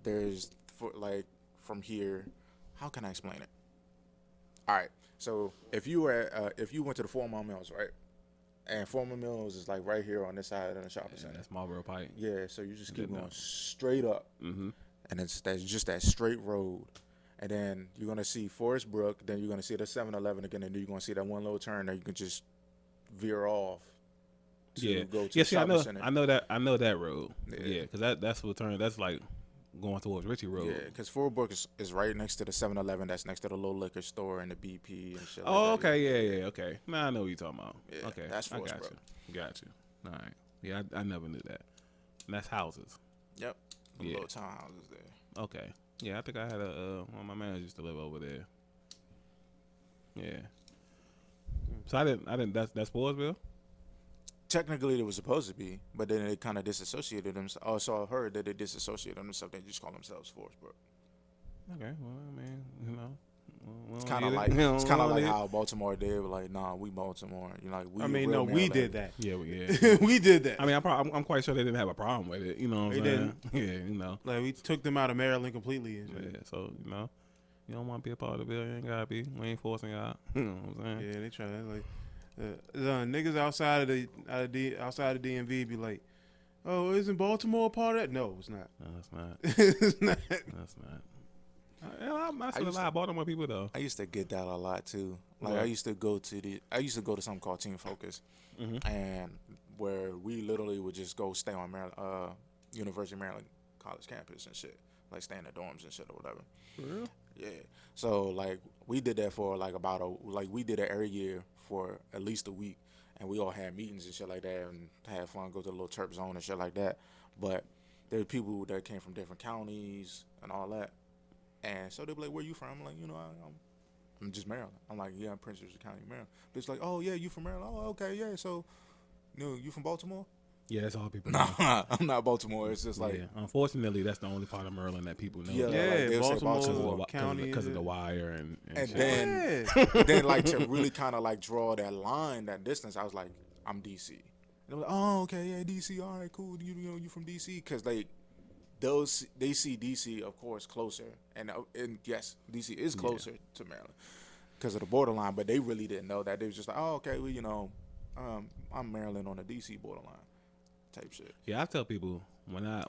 There's from here. How can I explain it? All right. So if you went to the Four Mile Mills, right? And Four Mile Mills is like right here on this side of the shopping center. That's Marlboro Pike. Yeah. So you just keep going straight up, and that's just that straight road. And then you're gonna see Forest Brook. Then you're gonna see the 7-Eleven again, and then you're gonna see that one little turn that you can just veer off to go to the shopping center. I know that road. Yeah, because that's what turn. That's like going towards Ritchie Road. Yeah, because Forest Brook is right next to the 7-Eleven. That's next to the little liquor store and the BP and shit. Oh, like that. Okay, yeah, okay. Now I know what you're talking about. Yeah, okay, that's Forest Brook. Got you. All right. Yeah, I never knew that. And that's houses. Yep. Little townhouses there. Okay. Yeah, I think I had one of my managers used to live over there. Yeah. So I didn't. That's Forestville. Technically, it was supposed to be, but then they kind of disassociated themselves. Oh, so I heard that they disassociated themselves. They just call themselves Forest Brook. Okay. Well, I mean, you know. It's kind of like how Baltimore did. Like, nah, we Baltimore. You know, like we. I mean, no, we did that. Yeah, we did that. I mean, I'm quite sure they didn't have a problem with it. You know what I'm saying? Yeah, you know. Like we took them out of Maryland completely. And shit. Yeah, so you know, you don't want to be a part of the bill. You ain't gotta be. We ain't forcing y'all. You know what I'm saying? Yeah, they try to like niggas outside of the DMV be like, oh, isn't Baltimore a part of that? No, it's not. No, it's not. It's not. That's not. I still a lot of Baltimore people though. I used to get that a lot too. Like I used to go to something called Team Focus, and where we literally would just go stay on University of Maryland college campus and shit, like stay in the dorms and shit or whatever. For real? Yeah. So like we did that for like we did it every year for at least a week, and we all had meetings and shit like that and had fun, go to the little Terp zone and shit like that. But there were people that came from different counties and all that. And so they'd be like, where you from? I'm like, you know, I'm just Maryland. I'm like, yeah, I'm Prince George's County, Maryland. But it's like, oh, yeah, you from Maryland? Oh, okay, yeah. So, you from Baltimore? Yeah, that's all people know. Nah, I'm not Baltimore. It's just like... Unfortunately, that's the only part of Maryland that people know. Yeah, like Baltimore County. Because of the wire and then like, to really kind of, like, draw that line, that distance, I was like, I'm D.C. And they're like, oh, okay, yeah, D.C., all right, cool. You from D.C.? Because, like... they see DC, of course, closer, and yes, DC is closer to Maryland because of the borderline. But they really didn't know that. They was just like, oh, okay, well, I'm Maryland on the DC borderline, type shit. Yeah, I tell people when I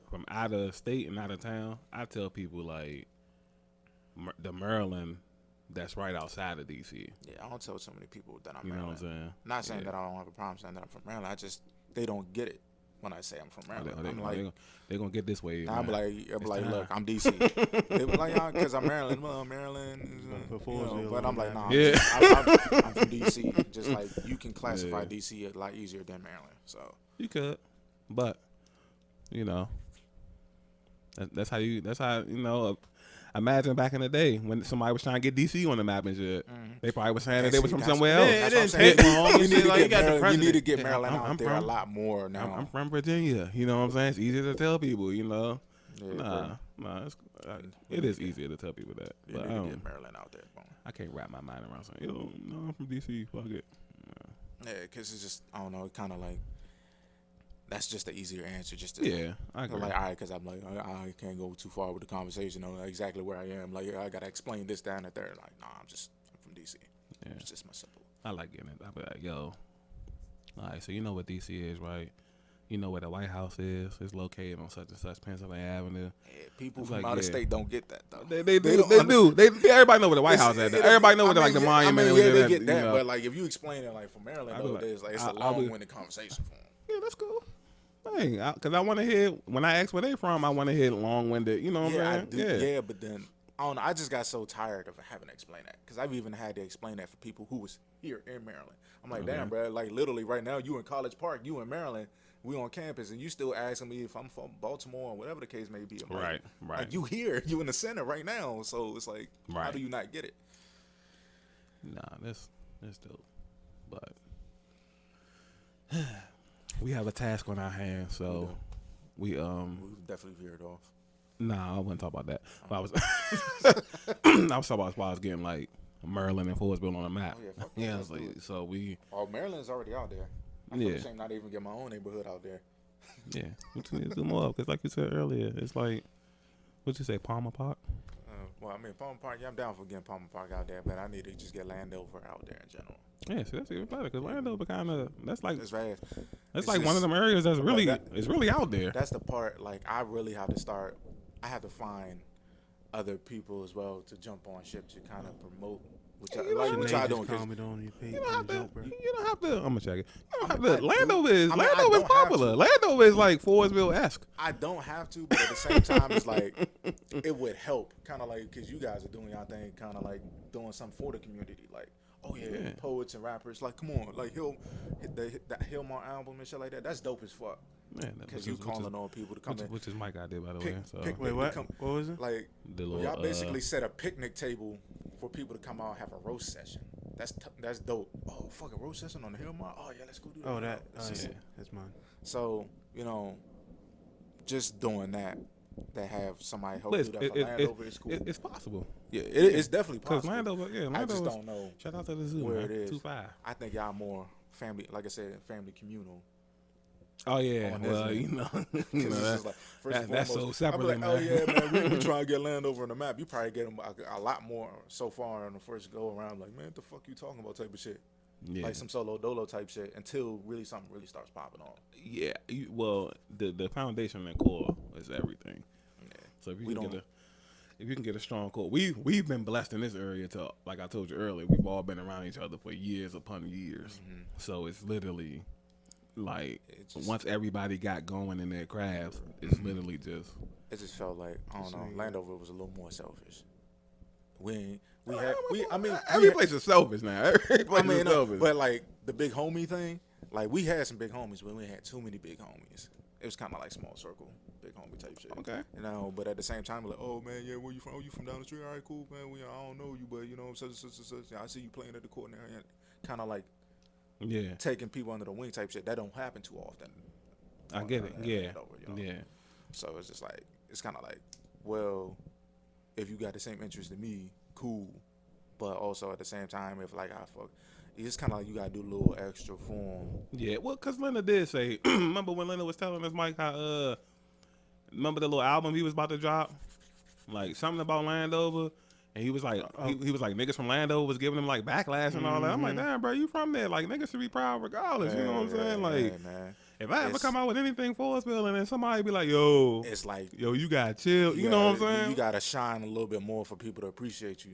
from out of state and out of town, I tell people like the Maryland that's right outside of DC. Yeah, I don't tell so many people that I'm you Maryland. Know what I'm saying? Not saying that I don't have a problem saying that I'm from Maryland. They don't get it. When I say I'm from Maryland, I'm like, they're gonna get this way. I'm like, look, I'm DC. They were like, because I'm Maryland. Well, Maryland, but I'm like, nah, I'm from DC. Just like you can classify DC a lot easier than Maryland. So you could, but that's how imagine back in the day when somebody was trying to get DC on the map and shit. They probably was saying that they was from somewhere else. Yeah, it didn't take long. You need to get Maryland out there a lot more now. I'm from Virginia. You know what I'm saying? It's easier to tell people, Yeah, it is easier to tell people that. You need to get Maryland out there. I can't wrap my mind around saying, no, I'm from DC. Fuck it. Yeah, because it's just, I don't know, kind of like, that's just the easier answer. Just I agree. Like, all right, because I'm like, I can't go too far with the conversation on exactly where I am. Like, I gotta explain this down and there. Like, nah, I'm from DC. Yeah. It's just my simple. I like getting it. I be like, yo, all right, so you know what DC is, right? You know where the White House is. It's located on such and such Pennsylvania Avenue. Yeah, people from out of state don't get that though. They do. Everybody know where the White House is. Everybody know where the monument. They get that. But like, if you explain it like from Maryland, though, it's a long-winded conversation for them. Yeah, that's cool. Because I want to hear, when I ask where they from, I want to hear long-winded, you know what I'm saying? Yeah, but then, I don't know, I just got so tired of having to explain that. Because I've even had to explain that for people who was here in Maryland. I'm like, damn, bro, like literally right now, you in College Park, you in Maryland, we on campus, and you still asking me if I'm from Baltimore or whatever the case may be. Right. Like, you here, you in the center right now, so it's like, how do you not get it? Nah, that's dope. But... we have a task on our hands, so we definitely veered off. Nah, I wouldn't talk about that. But I was I was talking about as far as getting like Maryland and Forestville on the map. Oh, yeah, so we. Oh, Maryland's already out there. I feel the same. Not even get my own neighborhood out there. Yeah, we just need to do more because, like you said earlier, it's like what you say, Palmer Park. Well, I mean, Palmer Park, yeah, I'm down for getting Palmer Park out there, but I need to just get Landover out there in general. Yeah, see, that's even better because Landover kind of that's like It's right. that's It's like one of just- them areas that's really that- it's really out there. That's the part. Like, I really have to start. I have to find other people as well to jump on ship to kind of promote. Which I, You know like, what which Sinead I just don't. 'Cause comment on your page. You don't on have the to. jump, bro. You don't have to. I'm gonna check it. You don't I have mean, to. I Landover do. is I mean, I Landover is don't have popular. to. Landover is like Forestville-esque. I don't have to, but at the same time, it's like it would help, kind of like because you guys are doing your thing, kind of like doing something for the community, like oh yeah, poets and rappers, like come on, like that Hillmont album and shit like that. That's dope as fuck. Man, Because you calling on people to come in, which is Mike idea by the Pick- way. So pick- Wait, what? What was it? like the little y'all basically set a picnic table for people to come out and have a roast session. That's dope. Oh fuck, a roast session on the Hillmont. Oh yeah, let's go do that. Oh, that. It's Oh, just- yeah. That's mine. So just doing that have somebody help But do that for Landover is cool. it's possible Yeah, it's definitely because possible. Landover, I just Landover. don't know Shout out to the zoo, where man. it is. 2-5. I think y'all more family, like I said, family communal. Oh yeah, on well this, you know, 'Cause you it's know just that, like, first and that's foremost, so I'll be separately, like, oh man. yeah, man, we trying to get Landover on the map. You probably get them a lot more so far on the first go around. Like, man, what the fuck you talking about type of shit. yeah, Like some solo dolo type shit until really something really starts popping off. yeah. Well, the foundation and core is everything. Yeah. So if you We can don't- get if you can get a strong core, we've been blessed in this area to, like I told you earlier, we've all been around each other for years upon years. So it's literally like It's just- once everybody got going in their crafts, it's literally just It just felt like I don't know. nigga- Landover was a little more selfish. I mean, every we- place is selfish now. Every place I mean, is selfish. but like the big homie thing, like we had some big homies, but we had too many big homies. It was kind of like small circle, big homie type shit. Okay. You know, but at the same time, like, oh man, yeah, where you from? Oh, you from down the street? All right, cool, man. I don't know you, but you know, such. I see you playing at the court now, and kind of like yeah, taking people under the wing type shit. That don't happen too often. I get it. at Yeah, Landover, you know? yeah. So it's just like it's kind of like, well, if you got the same interest in me, cool. But also at the same time, if like I fuck, it's kind of like you gotta do a little extra for 'em. Yeah, well, because Linda did say, remember when Linda was telling us, Mike, how, remember the little album he was about to drop? Like, something about Landover? And he was like, he was like, niggas from Landover was giving him, like, backlash and all that. I'm like, damn, bro, you from there. Like, niggas should be proud regardless. You know what I'm saying? Like, man. if I ever It's- come out with anything Forestville and then somebody be like, yo, It's like you got chill. You know what I'm gotta- saying? You gotta shine a little bit more for people to appreciate you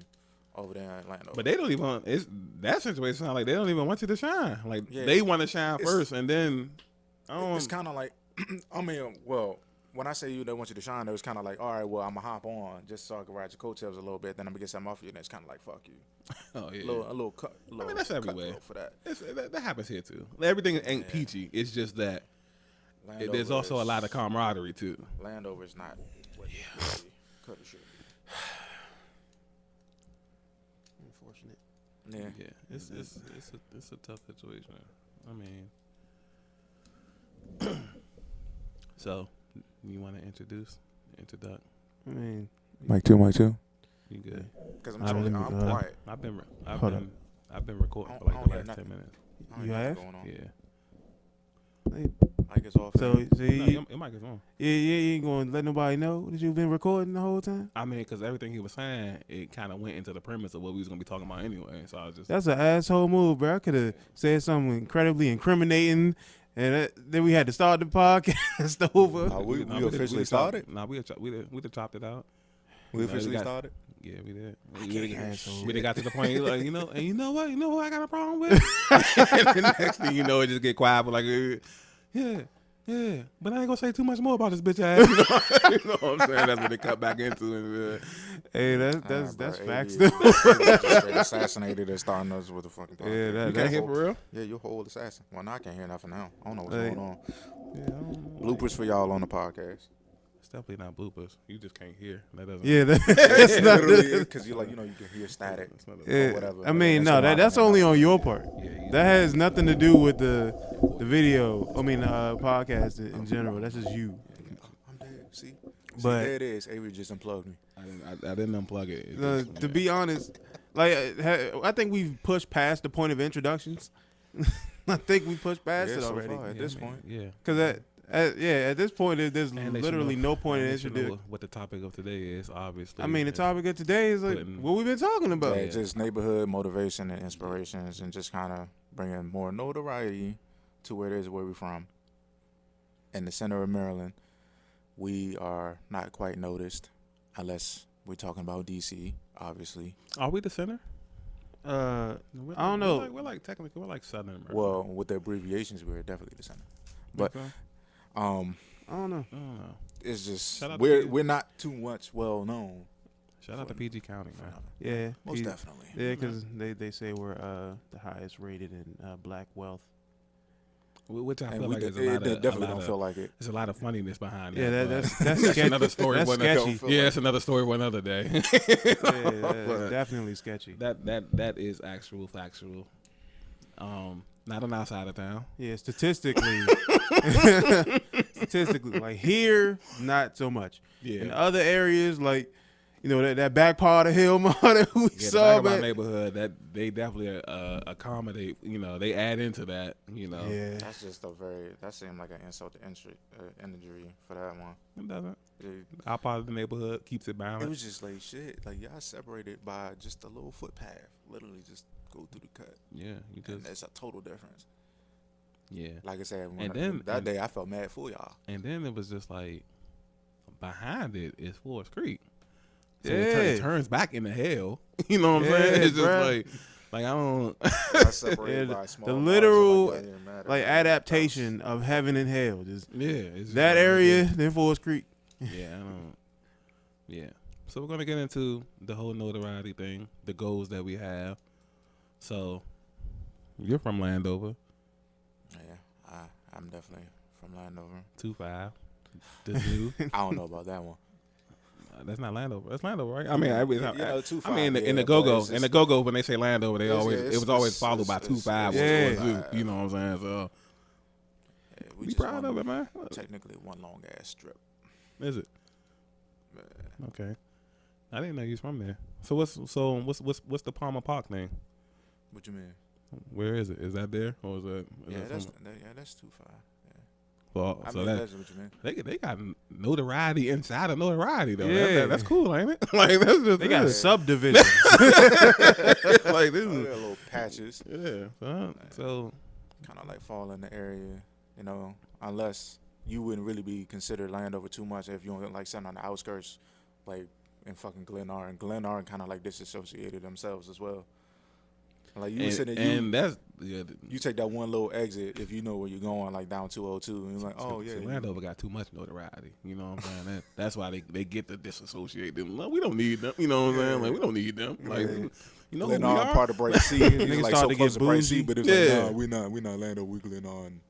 over there in Landover. But they don't even. It's that situation sound like they don't even want you to shine. Like Yeah. they want to shine It's- first, and then it's kind of like, I mean, well, when I say they want you to shine, it was kind of like, all right, well, I'm gonna hop on just so I can ride your coattails a little bit, then I'm gonna get something off you, and it's kind of like, fuck you, oh yeah. a little cut. I mean, that's everywhere. for that. That happens here too. Everything ain't peachy. It's just that there's Landover also a is- lot of camaraderie too. Landover is not what could should be. Unfortunate. Yeah. Yeah, it's a tough situation. I mean, so you want to introduce? I mean, Mike 2, Mike 2. You good? Because I'm I don't telling you, even I'm know. quiet. I've been recording I for don't like the hear last 10 nothing. minutes. I don't You know what's have? going on. Yeah. hey, Mike is off. so No, you your mic is on. you ain't gonna let nobody know that you've been recording the whole time? I mean, because everything he was saying, it kind of went into the premise of what we was gonna be talking about anyway. So I was just That's an asshole move, bro. I could have said something incredibly incriminating, and then we had to start the podcast over. we Nah, did- officially did chop- started? Nah, we did chopped it out. We No, officially got- started? Yeah, we did. asshole. We did got to the point, like, you know, and you know what? You know who I got a problem with? And the next thing you know, it just get quiet, but like, yeah. But I ain't gonna say too much more about this bitch ass. You know what I'm saying? That's what they cut back into. And, Hey, that's facts. Though. though. Straight assassinated and starting us with the fucking podcast. Yeah, that- you can't hear for real? Yeah, you're a whole assassin. Well, now I can't hear nothing now. I don't know what's Hey. going on. Yeah, I don't know. Bloopers for y'all on the podcast. It's definitely not bloopers. You just can't hear. That doesn't. Yeah, that's not Literally, because you like, you can hear static That's not Yeah, or whatever. I mean, That's no, your that's mouth, only man. on your part. Yeah, That has nothing to do with the video. I mean, podcast in general. That's just you. I'm dead. See, But- there it is. Avery just unplugged me. I didn't unplug it. It just- To be honest, like I think we've pushed past the point of introductions. I think we pushed past Yeah, it so already. far, at this point. Yeah. Cause At this point, there's And they should literally know- no point in and they should know introducing. what the topic of today is. Obviously, I mean, the It's topic of today is like putting- what we've been talking about. Yeah, just neighborhood motivation and inspirations, and just kind of bringing more notoriety to where it is where we're from. In the center of Maryland, we are not quite noticed, unless we're talking about DC, obviously. Are we the center? I don't know. We're like technically we're like Southern. Maryland. Well, with the abbreviations, we're definitely the center. But Okay. I don't know. I don't know. it's just Shout out to we're you. we're not too much well known. Shout out to PG County, man. Yeah, Most definitely. Yeah, because they say we're the highest rated in black wealth. Which I And feel we like is a it lot of definitely a lot don't of, feel like it. there's a lot of funniness behind Yeah, that. but that's that's sketchy. another story. That's one sketchy. feel yeah, like it's another story for another day. Yeah, that's definitely sketchy. that is actual factual. Not an outside of town. Yeah, statistically, like here, not so much. Yeah. In other areas, like that back part of Hillmont that we Yeah, the saw, back of my man. neighborhood that they definitely accommodate. They add into that. Yeah, That's just that seemed like an insult to injury for that one. It doesn't. It, Our part of the neighborhood keeps it it balanced. was just like shit. Like y'all separated by just a little footpath. Literally just go through the cut. Yeah, you And just it's a total difference. yeah. Like I said, And day I felt mad for y'all. And then it was just like behind it is Forest Creek. So Yeah. it turns back into hell. You know what I'm Yeah, saying? It's just bruh. like I don't. Y'all separated Yeah, by a small the margin, literal, like, that didn't matter. like adaptation of heaven and hell. Just Yeah, it's just that like- area, then Forest Creek. Yeah, I don't. Yeah, so we're gonna get into the whole notoriety thing, the goals that we have. So you're from Landover, Yeah, I'm definitely from Landover. 2-5, the zoo. I don't know about that one. That's not Landover. That's Landover, right? I mean, I mean, 2-5, in the yeah, go-go, but it's in the go-go, when they say Landover, they It's- always it's- it was always it's- followed by it's- 2-5 yeah. or zoo. You know what I'm saying? So Yeah, we just proud one- of it, man. Technically, one long ass strip. Is it? Man. Okay. I didn't know you was from there. So what's the Palmer Park thing? What you mean? Where is it? Is that there or is that? Yeah, that that's somewhere? that's 2-5. Well, I so mean, that that's what you mean. they got notoriety inside of notoriety though. Yeah. That's cool, ain't it? Like that's just They got good. subdivisions. like this. Oh, Is, yeah, little patches, yeah. So kind of like fall in the area, unless you wouldn't really be considered Landover too much if you don't like sitting on the outskirts, like in fucking Glenarm. And Glenarm kind of like disassociated themselves as well. Like you was sitting, and that's yeah. you take that one little exit if you know where you're going, like down 202, and you're like, oh yeah, Landover got too much notoriety. You know what I'm saying? That's why they get to disassociate them. Like, we don't need them. You know what I'm saying? Like we don't need them. Like Yeah. you know who we Glenarm are. part of Bright Sea. It's Niggas like started so to close get to Bright Sea, bougie. but it's Yeah. like, nah, we not Landover, we Glenarm.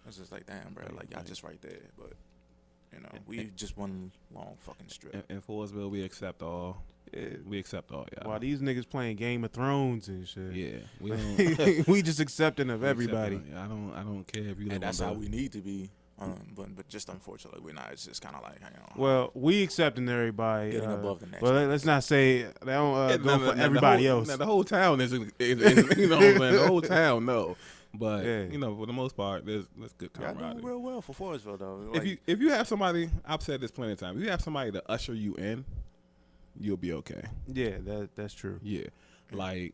It's just like, damn, bro, like y'all just right there, but we just one long fucking strip. In Forestville, we accept all. Yeah. We accept all, y'all. While these niggas playing Game of Thrones and shit. Yeah, we don't. we just accepting of everybody. I don't care if you live And that's on how the- we need to be. But just unfortunately, we're not. It's just kind of like, Well, we accepting everybody. Getting above the next Well, man. let's not say that don't Yeah, go for the everybody whole, else. now, the whole town is you know what I'm saying? The whole town, no. But Yeah. for the most part, there's good y'all camaraderie. doing real well for Forestville though. If you have somebody, I've said this plenty of times. If you have somebody to usher you in, you'll be okay. Yeah, that's true. Yeah, like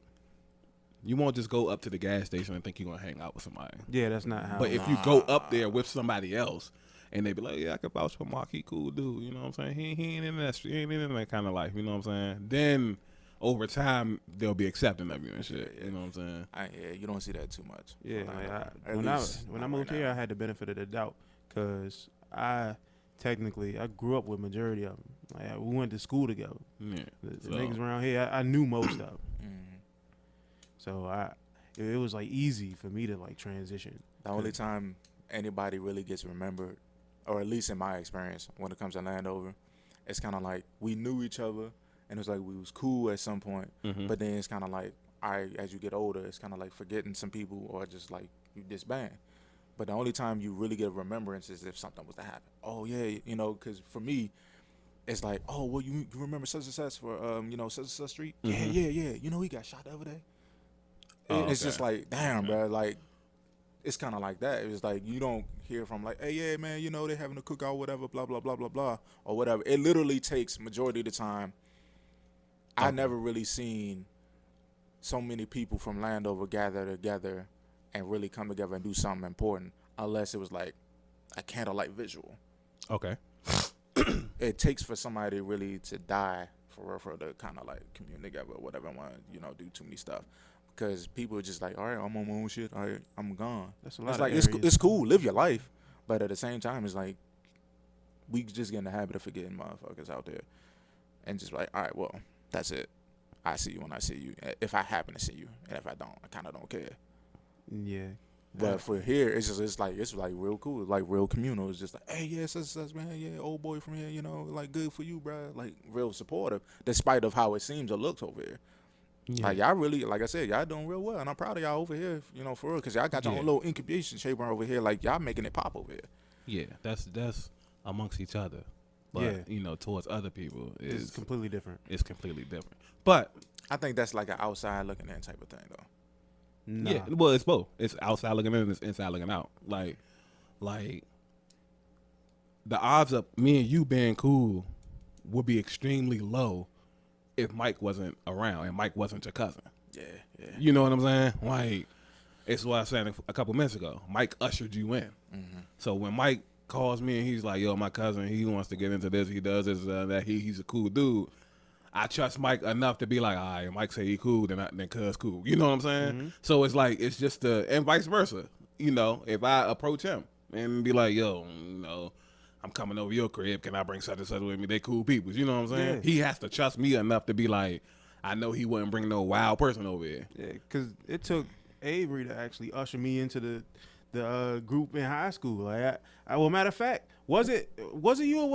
you won't just go up to the gas station and think you're gonna hang out with somebody. Yeah, that's not how. But if you go up there with somebody else and they be like, yeah, I can vouch for Mark, he cool dude, you know what I'm saying? He ain't in that street, he ain't in that kind of life, you know what I'm saying? Then over time they'll be accepting of you and shit. Yeah. You know what I'm saying? yeah, you don't see that too much. Yeah, Like, like at when I least not moved right here, now. I had the benefit of the doubt because I grew up with majority of them. Like we went to school together. Yeah. The So- niggas around here, I knew most of them. Mhm. So it was like easy for me to like transition. The only time anybody really gets remembered, or at least in my experience, when it comes to Landover, it's kind of like we knew each other, and it's like we was cool at some point, Mhm. but then it's kind of like, as you get older, it's kind of like forgetting some people, or just like you disband. But the only time you really get remembrance is if something was to happen. Oh yeah, because for me, it's like, oh well, you remember such and such for such and such street? Mhm. Yeah. He got shot the other day. Oh, It's just okay. like, damn, bro, like. it's kind of like that. It's like you don't hear from like, hey, yeah, man, you know, they having a cookout, whatever, blah, blah, blah, blah, blah, or whatever. It literally takes majority of the time. I never really seen so many people from Landover gather together and really come together and do something important, unless it was like a candlelight visual. Okay. It takes for somebody really to die for the kind of like commune together or whatever, and want to, you know, do too many stuff. Because people are just like, all right, I'm on my own shit. All right, I'm gone. That's a lot It's of like areas. it's cool, live your life, but at the same time, it's like we just get in the habit of forgetting motherfuckers out there, and just like, all right, well, that's it. I see you when I see you. If I happen to see you, and if I don't, I kind of don't care. Yeah. But for here, it's like real cool, like real communal. It's just like, hey, yeah, such man, yeah, old boy from here, you know, like good for you, bro. Like real supportive, despite of how it seems or looks over here. Yeah. Like y'all really, like I said, y'all doing real well, and I'm proud of y'all over here, you know, for real, because y'all got your Yeah. own little incubation chamber over here. Like y'all making it pop over here. Yeah, that's amongst each other. But Yeah. you know, towards other people It's is completely different. it's completely different. But I think that's like an outside looking in type of thing, though. Nah. yeah, well, it's both. It's outside looking in and it's inside looking out. Like the odds of me and you being cool would be extremely low if Mike wasn't around and Mike wasn't your cousin. Yeah, yeah. You know what I'm saying? Like, it's what I said a couple minutes ago. Mike ushered you in. Mm-hmm. So when Mike calls me and he's like, yo, my cousin, he wants to get into this, he does this, that, he's a cool dude. I trust Mike enough to be like, all right, Mike say he cool, then cuz cool. You know what I'm saying? Mm-hmm. So it's like, it's just and vice versa. You know, if I approach him and be like, yo, you know, I'm coming over your crib, can I bring such and such with me? They cool people. You know what I'm saying? Yeah. He has to trust me enough to be like, I know he wouldn't bring no wild person over here. Yeah, because it took Avery to actually usher me into the group in high school. Like, well, matter of fact, was it you or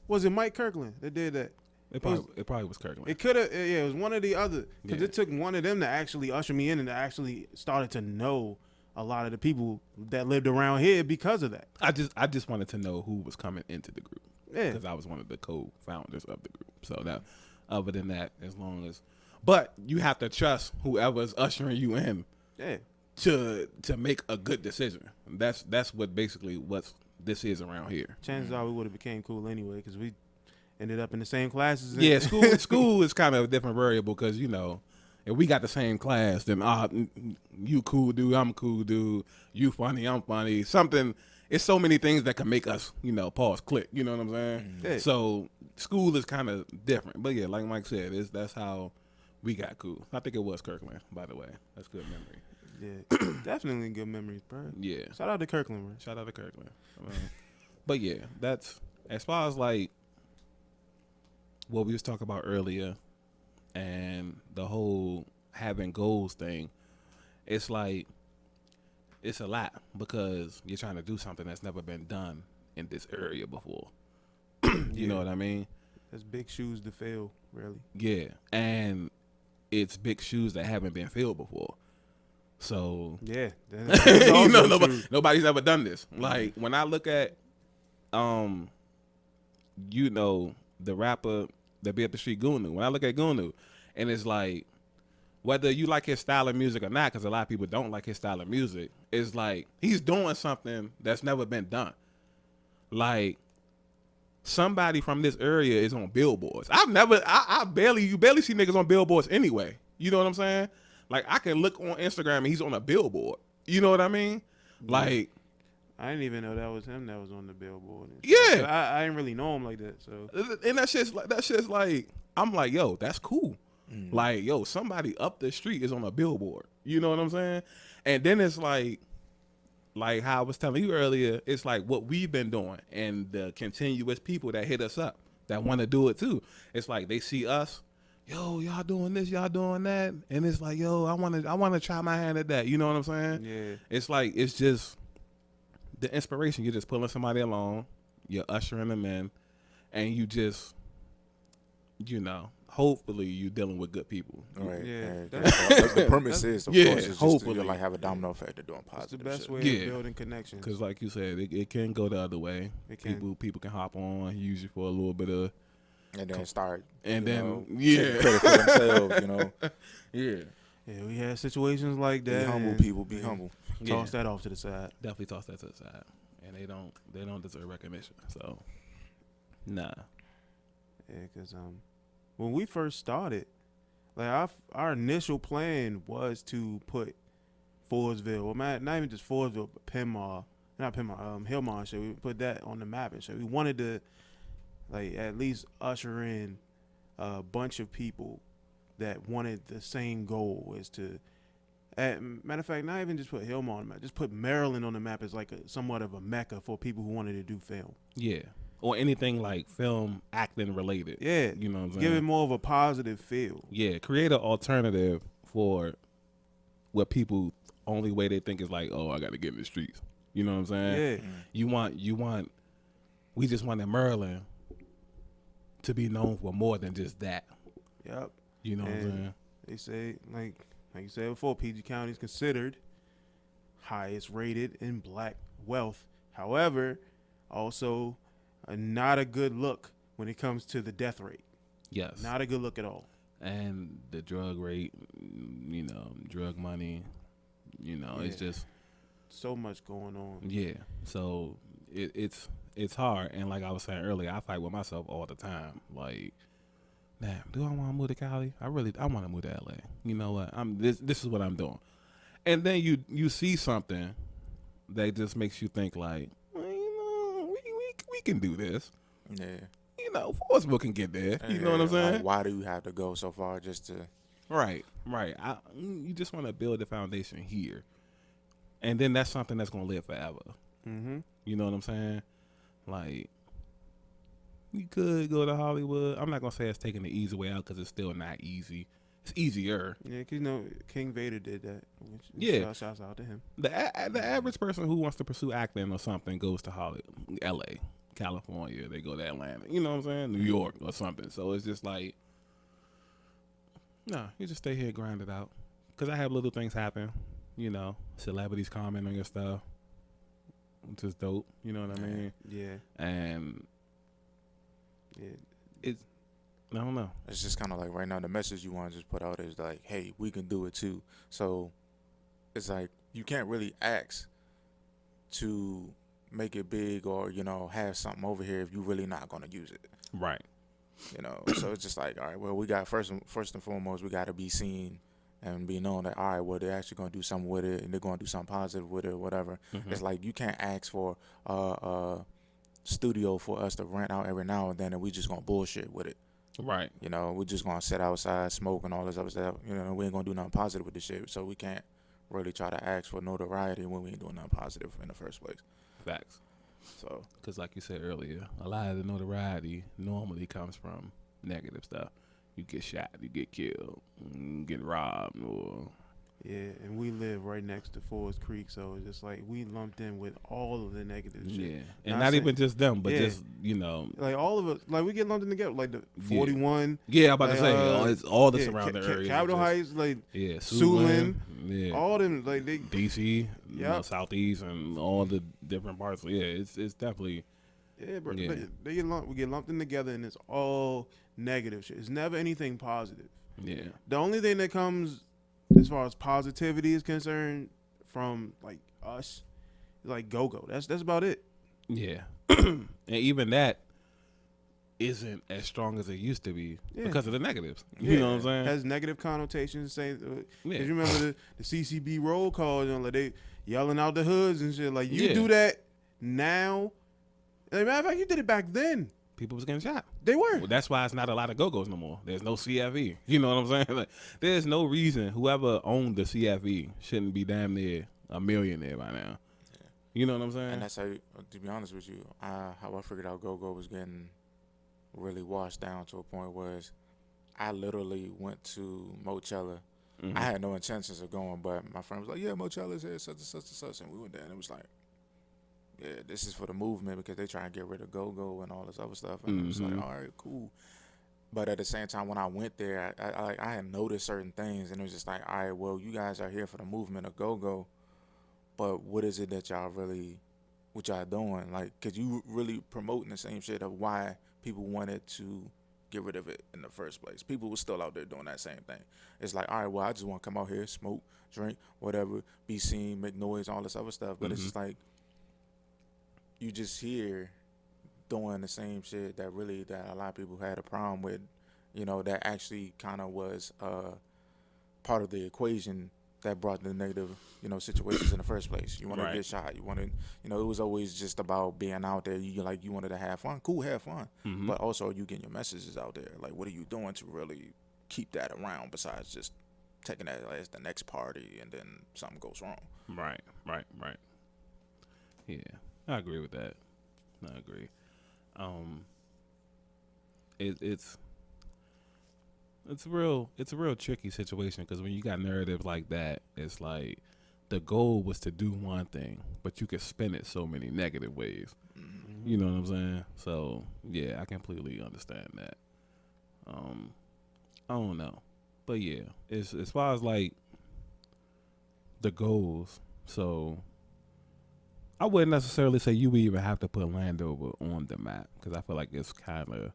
was it Mike Kirkland that did that? It probably was Kirkland. It could have, yeah, it was one of the other. Because Yeah. it took one of them to actually usher me in and to actually started to know a lot of the people that lived around here because of that. I just wanted to know who was coming into the group. Yeah. Because I was one of the co-founders of the group. So that, other than that, as long as, but you have to trust whoever's ushering you in Yeah. to make a good decision. That's what basically what this is around here. Chances are we would have became cool anyway because we ended up in the same classes. and- Yeah, school is kind of a different variable because, you know, if we got the same class, then you cool dude, I'm cool dude, you funny, I'm funny. Something, it's so many things that can make us, you know, pause, click. You know what I'm saying? Yeah. So school is kind of different. But yeah, like Mike said, that's how we got cool. I think it was Kirkland, by the way. That's good memory. Yeah, definitely good memories, bro. Yeah. Shout out to Kirkland, bro. Shout out to Kirkland. But yeah, that's as far as like what we was talking about earlier and the whole having goals thing. It's like it's a lot because you're trying to do something that's never been done in this area before. You know what I mean? That's big shoes to fill, really. Yeah. And it's big shoes that haven't been filled before. So Yeah. you know, nobody's ever done this. Like when I look at, you know, the rapper that be up the street Gunu. When I look at Gunu, and it's like, whether you like his style of music or not, because a lot of people don't like his style of music, it's like he's doing something that's never been done. Like somebody from this area is on billboards. You barely see niggas on billboards anyway. You know what I'm saying? Like I can look on Instagram and he's on a billboard. You know what I mean? Like I didn't even know that was him that was on the billboard. Yeah. I didn't really know him like that. So and that shit's like I'm like, yo, that's cool. Like, yo, somebody up the street is on a billboard. You know what I'm saying? And then it's like how I was telling you earlier, it's like what we've been doing and the continuous people that hit us up that want to do it too. It's like they see us, yo, y'all doing this, y'all doing that, and it's like, yo, I want to try my hand at that. You know what I'm saying? yeah, It's like it's just the inspiration. You're just pulling somebody along, you're ushering them in, and you just, you know, hopefully you dealing with good people. Right. Yeah. And That's- that's the premise is, of Yeah, course, is just hopefully. to like have a domino effect of doing it's positive the best shit. way Yeah. of building connections. Because like you said, it can go the other way. It can. People can hop on, use you for a little bit of, And then start, and you then know, yeah, taking credit for themselves, you know. yeah. Yeah, we had situations like Be that. humble, and- people. Be yeah. humble. toss that off to the side. Definitely toss that to the side, and they don't deserve recognition. So, nah. Yeah, because when we first started, like our initial plan was to put Forestville, well, not even just Forestville, but Hillmont shit. We put that on the map and shit. We wanted to, like, at least usher in a bunch of people that wanted the same goal, is to, matter of fact, not even just put Hillmont on the map, just put Maryland on the map as like somewhat of a mecca for people who wanted to do film. Yeah. Or anything like film acting related. Yeah, You know what I'm saying? give it more of a positive feel. Yeah, create an alternative for what people only way they think is like, oh, I got to get in the streets. You know what I'm saying? Yeah, You want. We just wanted Maryland to be known for more than just that. yep. You know what I'm And saying? they say, like you said before, PG County is considered highest rated in black wealth. However, also not a good look when it comes to the death rate. Yes. Not a good look at all. And the drug rate, drug money, it's just So much going on. yeah. So it's hard, and like I was saying earlier, I fight with myself all the time. Like, damn, do I want to move to Cali? I want to move to LA. You know what? This is what I'm doing. And then you see something that just makes you think like, well, we can do this. Yeah. Forestville can get there. You know what I'm saying? Like, why do you have to go so far just to? Right. You just want to build a foundation here, and then that's something that's gonna live forever. Mm-hmm. You know what I'm saying? Like, you could go to Hollywood. I'm not gonna say it's taking the easy way out because it's still not easy. It's easier. Yeah, because King Vader did that. Which, Yeah. Shouts out to him. The average person who wants to pursue acting or something goes to Hollywood, L.A., California. They go to Atlanta. You know what I'm saying? New York or something. So it's just like, nah, you just stay here, grind it out. Because I have little things happen. Celebrities comment on your stuff, which is dope. You know what I mean? Yeah. And Yeah. I don't know. It's just kind of like right now the message you want to just put out is like, hey, we can do it too. So it's like you can't really ask to make it big or have something over here if you really not gonna use it. Right. So it's just like, all right, well, we got first and foremost, we got to be seen and be known that, all right, well, they're actually going to do something with it and they're going to do something positive with it or whatever. Mm-hmm. It's like you can't ask for a studio for us to rent out every now and then and we just going to bullshit with it. Right. We're just going to sit outside, smoke and all this other stuff. We ain't going to do nothing positive with this shit. So we can't really try to ask for notoriety when we ain't doing nothing positive in the first place. Facts. So, because like you said earlier, a lot of the notoriety normally comes from negative stuff. You get shot, you get killed, you get robbed, or Yeah, and we live right next to Forest Creek, so it's just like we lumped in with all of the negative shit. yeah, and Not not saying- even just them, but Yeah. just Like all of us, like we get lumped in together, like the 41. yeah. I'm about to Like, say it's all the yeah, surrounding areas. Capitol just- Heights, like yeah, Siouxland, yeah, all them, like they. DC, Yep. Southeast, and all the different parts. Yeah, it's definitely Yeah, bro. Yeah. They get lumped. We get lumped in together, and it's all negative shit. It's never anything positive. yeah, The only thing that comes as far as positivity is concerned from like us, like Go-Go. That's about it. yeah, and even that isn't as strong as it used to be Yeah. because of the negatives. You know what I'm saying? Has negative connotations. Say, Yeah. you remember the CCB roll call? Like they yelling out the hoods and shit. Like you Yeah. do that now. As a matter of fact, you did it back then. People was getting shot. They were. Well, that's why it's not a lot of Go-Go's no more. There's no CFE. You know what I'm saying? Like, there's no reason whoever owned the CFE shouldn't be damn near a millionaire by now. You know what I'm saying? and that's how, to be honest with you, how I figured out Go-Go was getting really washed down to a point was I literally went to Mochella. Mhm. I had no intentions of going, but my friend was like, yeah, Mochella's here, such and such and such. And we went there, and it was like, yeah, this is for the movement because they try to get rid of Go-Go and all this other stuff. And it was like, Mhm. all right, cool. But at the same time, when I went there, I had noticed certain things, and it was just like, all right, well, you guys are here for the movement of Go-Go, but what is it that y'all really, what y'all doing? Like, cause you really promoting the same shit of why people wanted to get rid of it in the first place. People were still out there doing that same thing. It's like, all right, well, I just want to come out here, smoke, drink, whatever, be seen, make noise, all this other stuff. But it's just like you just here doing the same shit that a lot of people had a problem with. That actually kind of was part of the equation that brought the negative, situations in the first place. You want to get shot. You want to, it was always just about being out there. You wanted to have fun. Cool, have fun. But also you getting your messages out there. Like, what are you doing to really keep that around besides just taking that as the next party and then something goes wrong? Right. Yeah, I agree with that. I agree. It's a real tricky situation because when you got narratives like that, it's like the goal was to do one thing, but you could spin it so many negative ways. You know what I'm saying? So yeah, I completely understand that. I don't know, but yeah, it's as far as like the goals. So I wouldn't necessarily say you would even have to put Landover on the map because I feel like it's kind of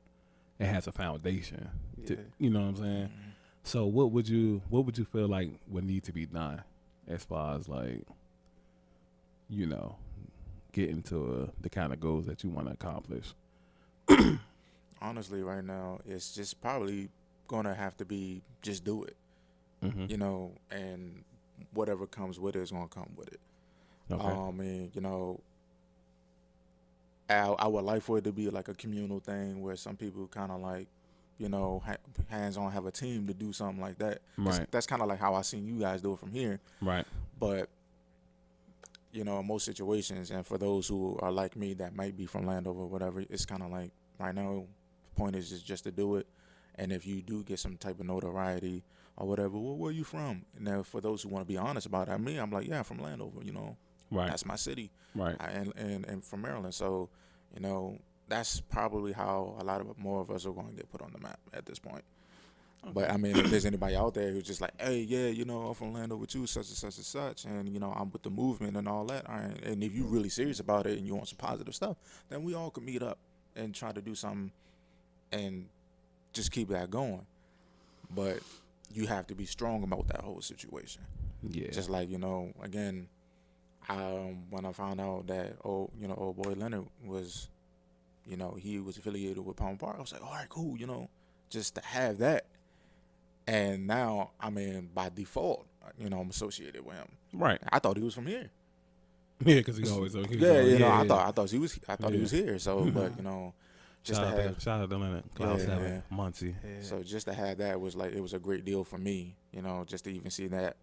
it has a foundation. You know what I'm saying? So what would you feel like would need to be done as far as like getting to the kind of goals that you want to accomplish? Honestly, right now it's just probably gonna have to be just do it. And whatever comes with it is gonna come with it. Okay. I would like for it to be like a communal thing where some people kind of like, hands-on, have a team to do something like that. Right. That's kind of like how I seen you guys do it from here. Right. But, in most situations, and for those who are like me that might be from Landover or whatever, it's kind of like right now, the point is just to do it. And if you do get some type of notoriety or whatever, well, where are you from? And then for those who want to be honest about it, I'm like, yeah, I'm from Landover, Right. That's my city. Right. And from Maryland. So, that's probably how a lot of more of us are going to get put on the map at this point. Okay. But if there's anybody out there who's just like, hey, yeah, I'm from Landover too, such and such and such, and I'm with the movement and all that. All right. And if you're really serious about it and you want some positive stuff, then we all could meet up and try to do something and just keep that going. But you have to be strong about that whole situation. Yeah. Just like, again, when I found out that old boy Leonard was, he was affiliated with Palmer Park, I was like, all right, cool, just to have that. And now, by default, I'm associated with him. Right. I thought he was from here. Yeah, because he always. I thought he was here. So, but just shout out to Leonard, Cloud 7, Muncie. Yeah. So just to have that was like, it was a great deal for me. Just to even see that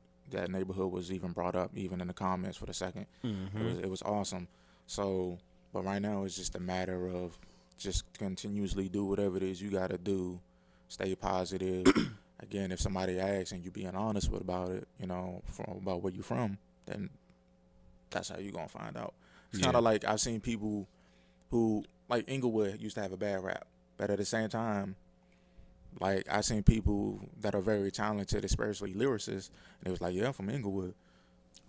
neighborhood was even brought up, even in the comments for the second. It was awesome. So, but right now it's just a matter of just continuously do whatever it is you got to do, stay positive. Again, if somebody asks and you being honest about it, about where you from, then that's how you gonna find out. It's kind of like I've seen people who, like Inglewood used to have a bad rap, but at the same time, like I've seen people that are very talented, especially lyricists, and it was like, yeah, I'm from Inglewood.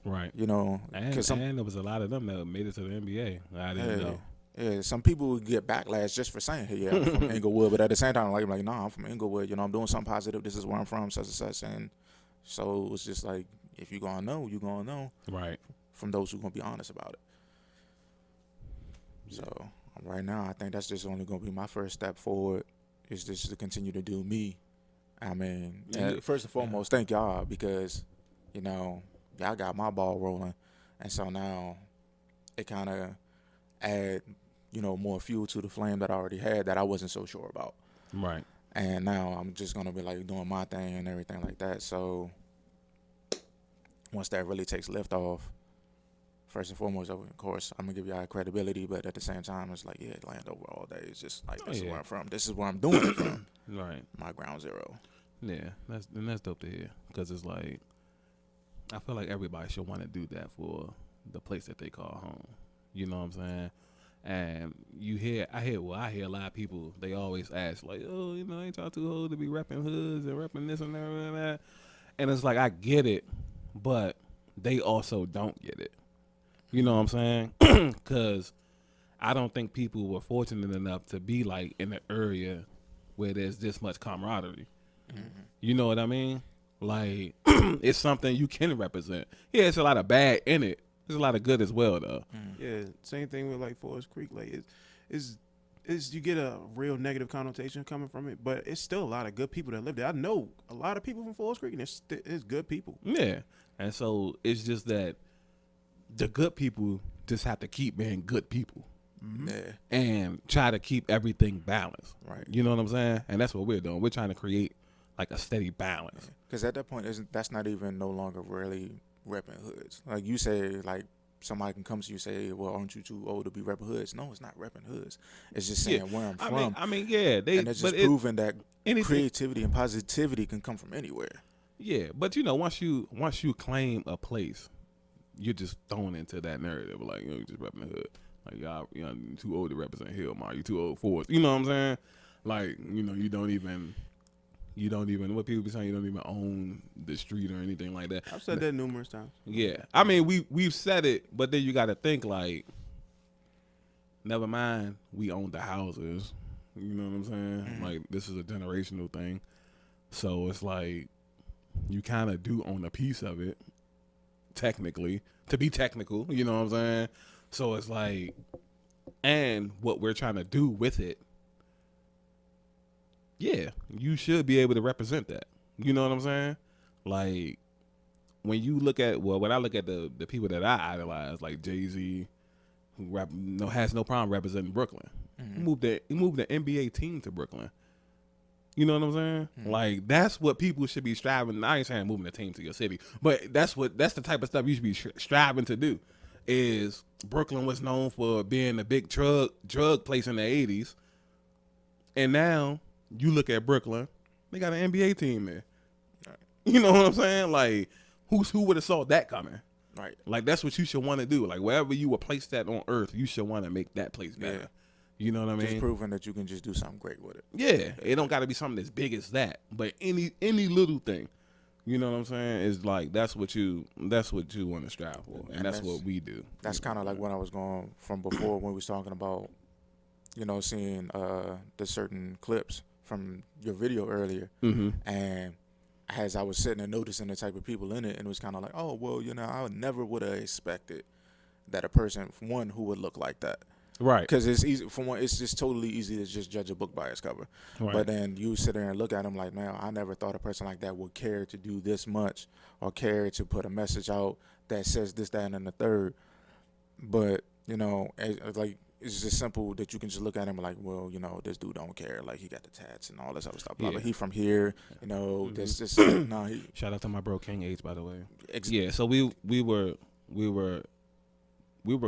Right. And there was a lot of them that made it to the NBA. I didn't know. Yeah, some people would get backlash just for saying, hey, yeah, I'm from Inglewood. But at the same time, I'm like, nah, I'm from Inglewood. I'm doing something positive. This is where I'm from, such and such. And so it was just like, if you're going to know, you're going to know. Right. From those who are going to be honest about it. So right now, I think that's just only going to be my first step forward, is just to continue to do me. First and foremost, thank y'all because, y'all got my ball rolling. And so now it kind of add, more fuel to the flame that I already had that I wasn't so sure about. Right. And now I'm just going to be like doing my thing and everything like that. So once that really takes lift off, first and foremost, of course, I'm going to give y'all credibility, but at the same time, it's like, yeah, Landover all day. It's just like, this is where I'm from. This is where I'm doing it from. Right. My ground zero. Yeah, that's dope to hear. Because it's like, I feel like everybody should want to do that for the place that they call home. You know what I'm saying? And I hear a lot of people, they always ask, like, oh, ain't y'all too old to be repping hoods and repping this and that and that. And it's like, I get it, but they also don't get it. You know what I'm saying? Because I don't think people were fortunate enough to be, like, in the area where there's this much camaraderie. Mm-hmm. You know what I mean? Like, it's something you can represent. Yeah, it's a lot of bad in it. There's a lot of good as well, though. Yeah, same thing with like Forest Creek. Like it's you get a real negative connotation coming from it, but it's still a lot of good people that live there. I know a lot of people from Forest Creek, and it's good people. Yeah. And so it's just that the good people just have to keep being good people Yeah. and try to keep everything balanced. Right. You know what I'm saying? And that's what we're doing. We're trying to create like a steady balance. Because at that point, that's not even no longer really repping hoods. Like you say, like somebody can come to you and say, "Well, aren't you too old to be repping hoods?" No, it's not repping hoods. It's just saying where I'm from. I mean, yeah, and it's just proving that creativity and positivity can come from anywhere. Yeah, but you know, once you claim a place, you're just thrown into that narrative. Like, you just repping the hood. Like, y'all, you know, you too old to represent Hillmar. You too old for it. You know what I'm saying? Like, you know, you don't even. What people be saying, you don't even own the street or anything like that. I've said that numerous times. Yeah, I mean, we've said it, but then you got to think like, never mind, we own the houses. You know what I'm saying? Mm-hmm. Like, this is a generational thing, so it's like you kind of do own a piece of it, technically, to be technical. You know what I'm saying? So it's like, and what we're trying to do with it. Yeah, you should be able to represent that. You know what I'm saying? Like, when you look at, when I look at the people that I idolize, like Jay-Z, who has no problem representing Brooklyn. Mm-hmm. He moved the NBA team to Brooklyn. You know what I'm saying? Mm-hmm. Like, that's what people should be striving. I ain't saying moving the team to your city, but that's the type of stuff you should be striving to do. Is Brooklyn was known for being a big drug place in the 80s, and now you look at Brooklyn, they got an NBA team there. Right. You know what I'm saying? Like, who would have saw that coming? Right. Like, that's what you should want to do. Like, wherever you were placed at on earth, you should want to make that place better. Yeah. You know what I mean? Just proving that you can just do something great with it. Yeah. It don't got to be something as big as that. But any little thing, you know what I'm saying, is like, that's what you want to strive for. And that's what we do. That's kind of like what I was going from before when we was talking about, you know, seeing the certain clips from your video earlier, and as I was sitting and noticing the type of people in it, and it was kind of like, oh, well, you know, I never would have expected that a person, one, who would look like that, right? Because it's easy for one, it's just totally easy to just judge a book by its cover, right. But then you sit there and look at them like, man, I never thought a person like that would care to do this much or care to put a message out that says this, that, and the third. But you know, like, it's just simple that you can just look at him like, well, you know, this dude don't care. Like, he got the tats and all this other stuff. But he from here, you know, this Shout out to my bro King H, by the way. Yeah, so we were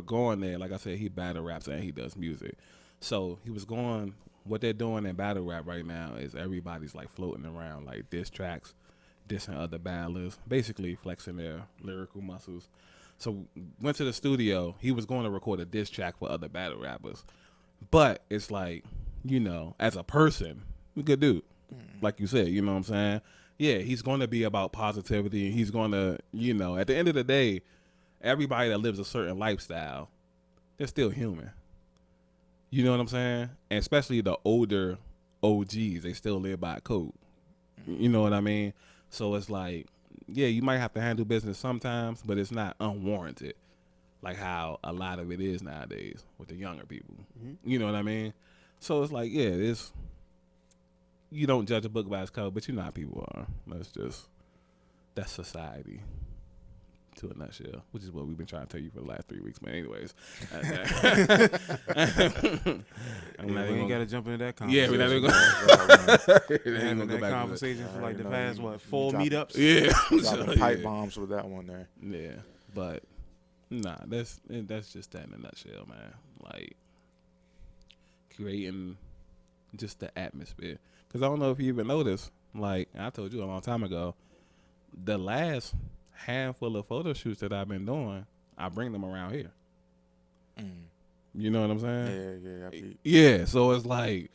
going there. Like I said, he battle raps and he does music. So he was going. What they're doing in battle rap right now is everybody's like floating around like diss tracks, dissing other battlers, basically flexing their lyrical muscles. So went to the studio. He was going to record a diss track for other battle rappers. But it's like, you know, as a person, good dude. Like you said, you know what I'm saying? Yeah, he's going to be about positivity. And he's going to, you know, at the end of the day, everybody that lives a certain lifestyle, they're still human. You know what I'm saying? And especially the older OGs, they still live by a code. You know what I mean? So it's like, yeah, you might have to handle business sometimes, but it's not unwarranted, like how a lot of it is nowadays with the younger people. You know what I mean? So it's like, yeah, you don't judge a book by its cover, but you know how people are. That's society to a nutshell, which is what we've been trying to tell you for the last 3 weeks. But anyways, we ain't got to jump into that conversation. Yeah, we're not even going to that conversation for like the past, 4 meetups? Yeah. Dropping pipe bombs with that one there. Yeah, but nah, that's just that in a nutshell, man. Like, creating just the atmosphere. Because I don't know if you even noticed, like I told you a long time ago, the last handful of photo shoots that I've been doing, I bring them around here. You know what I'm saying? Yeah. So it's like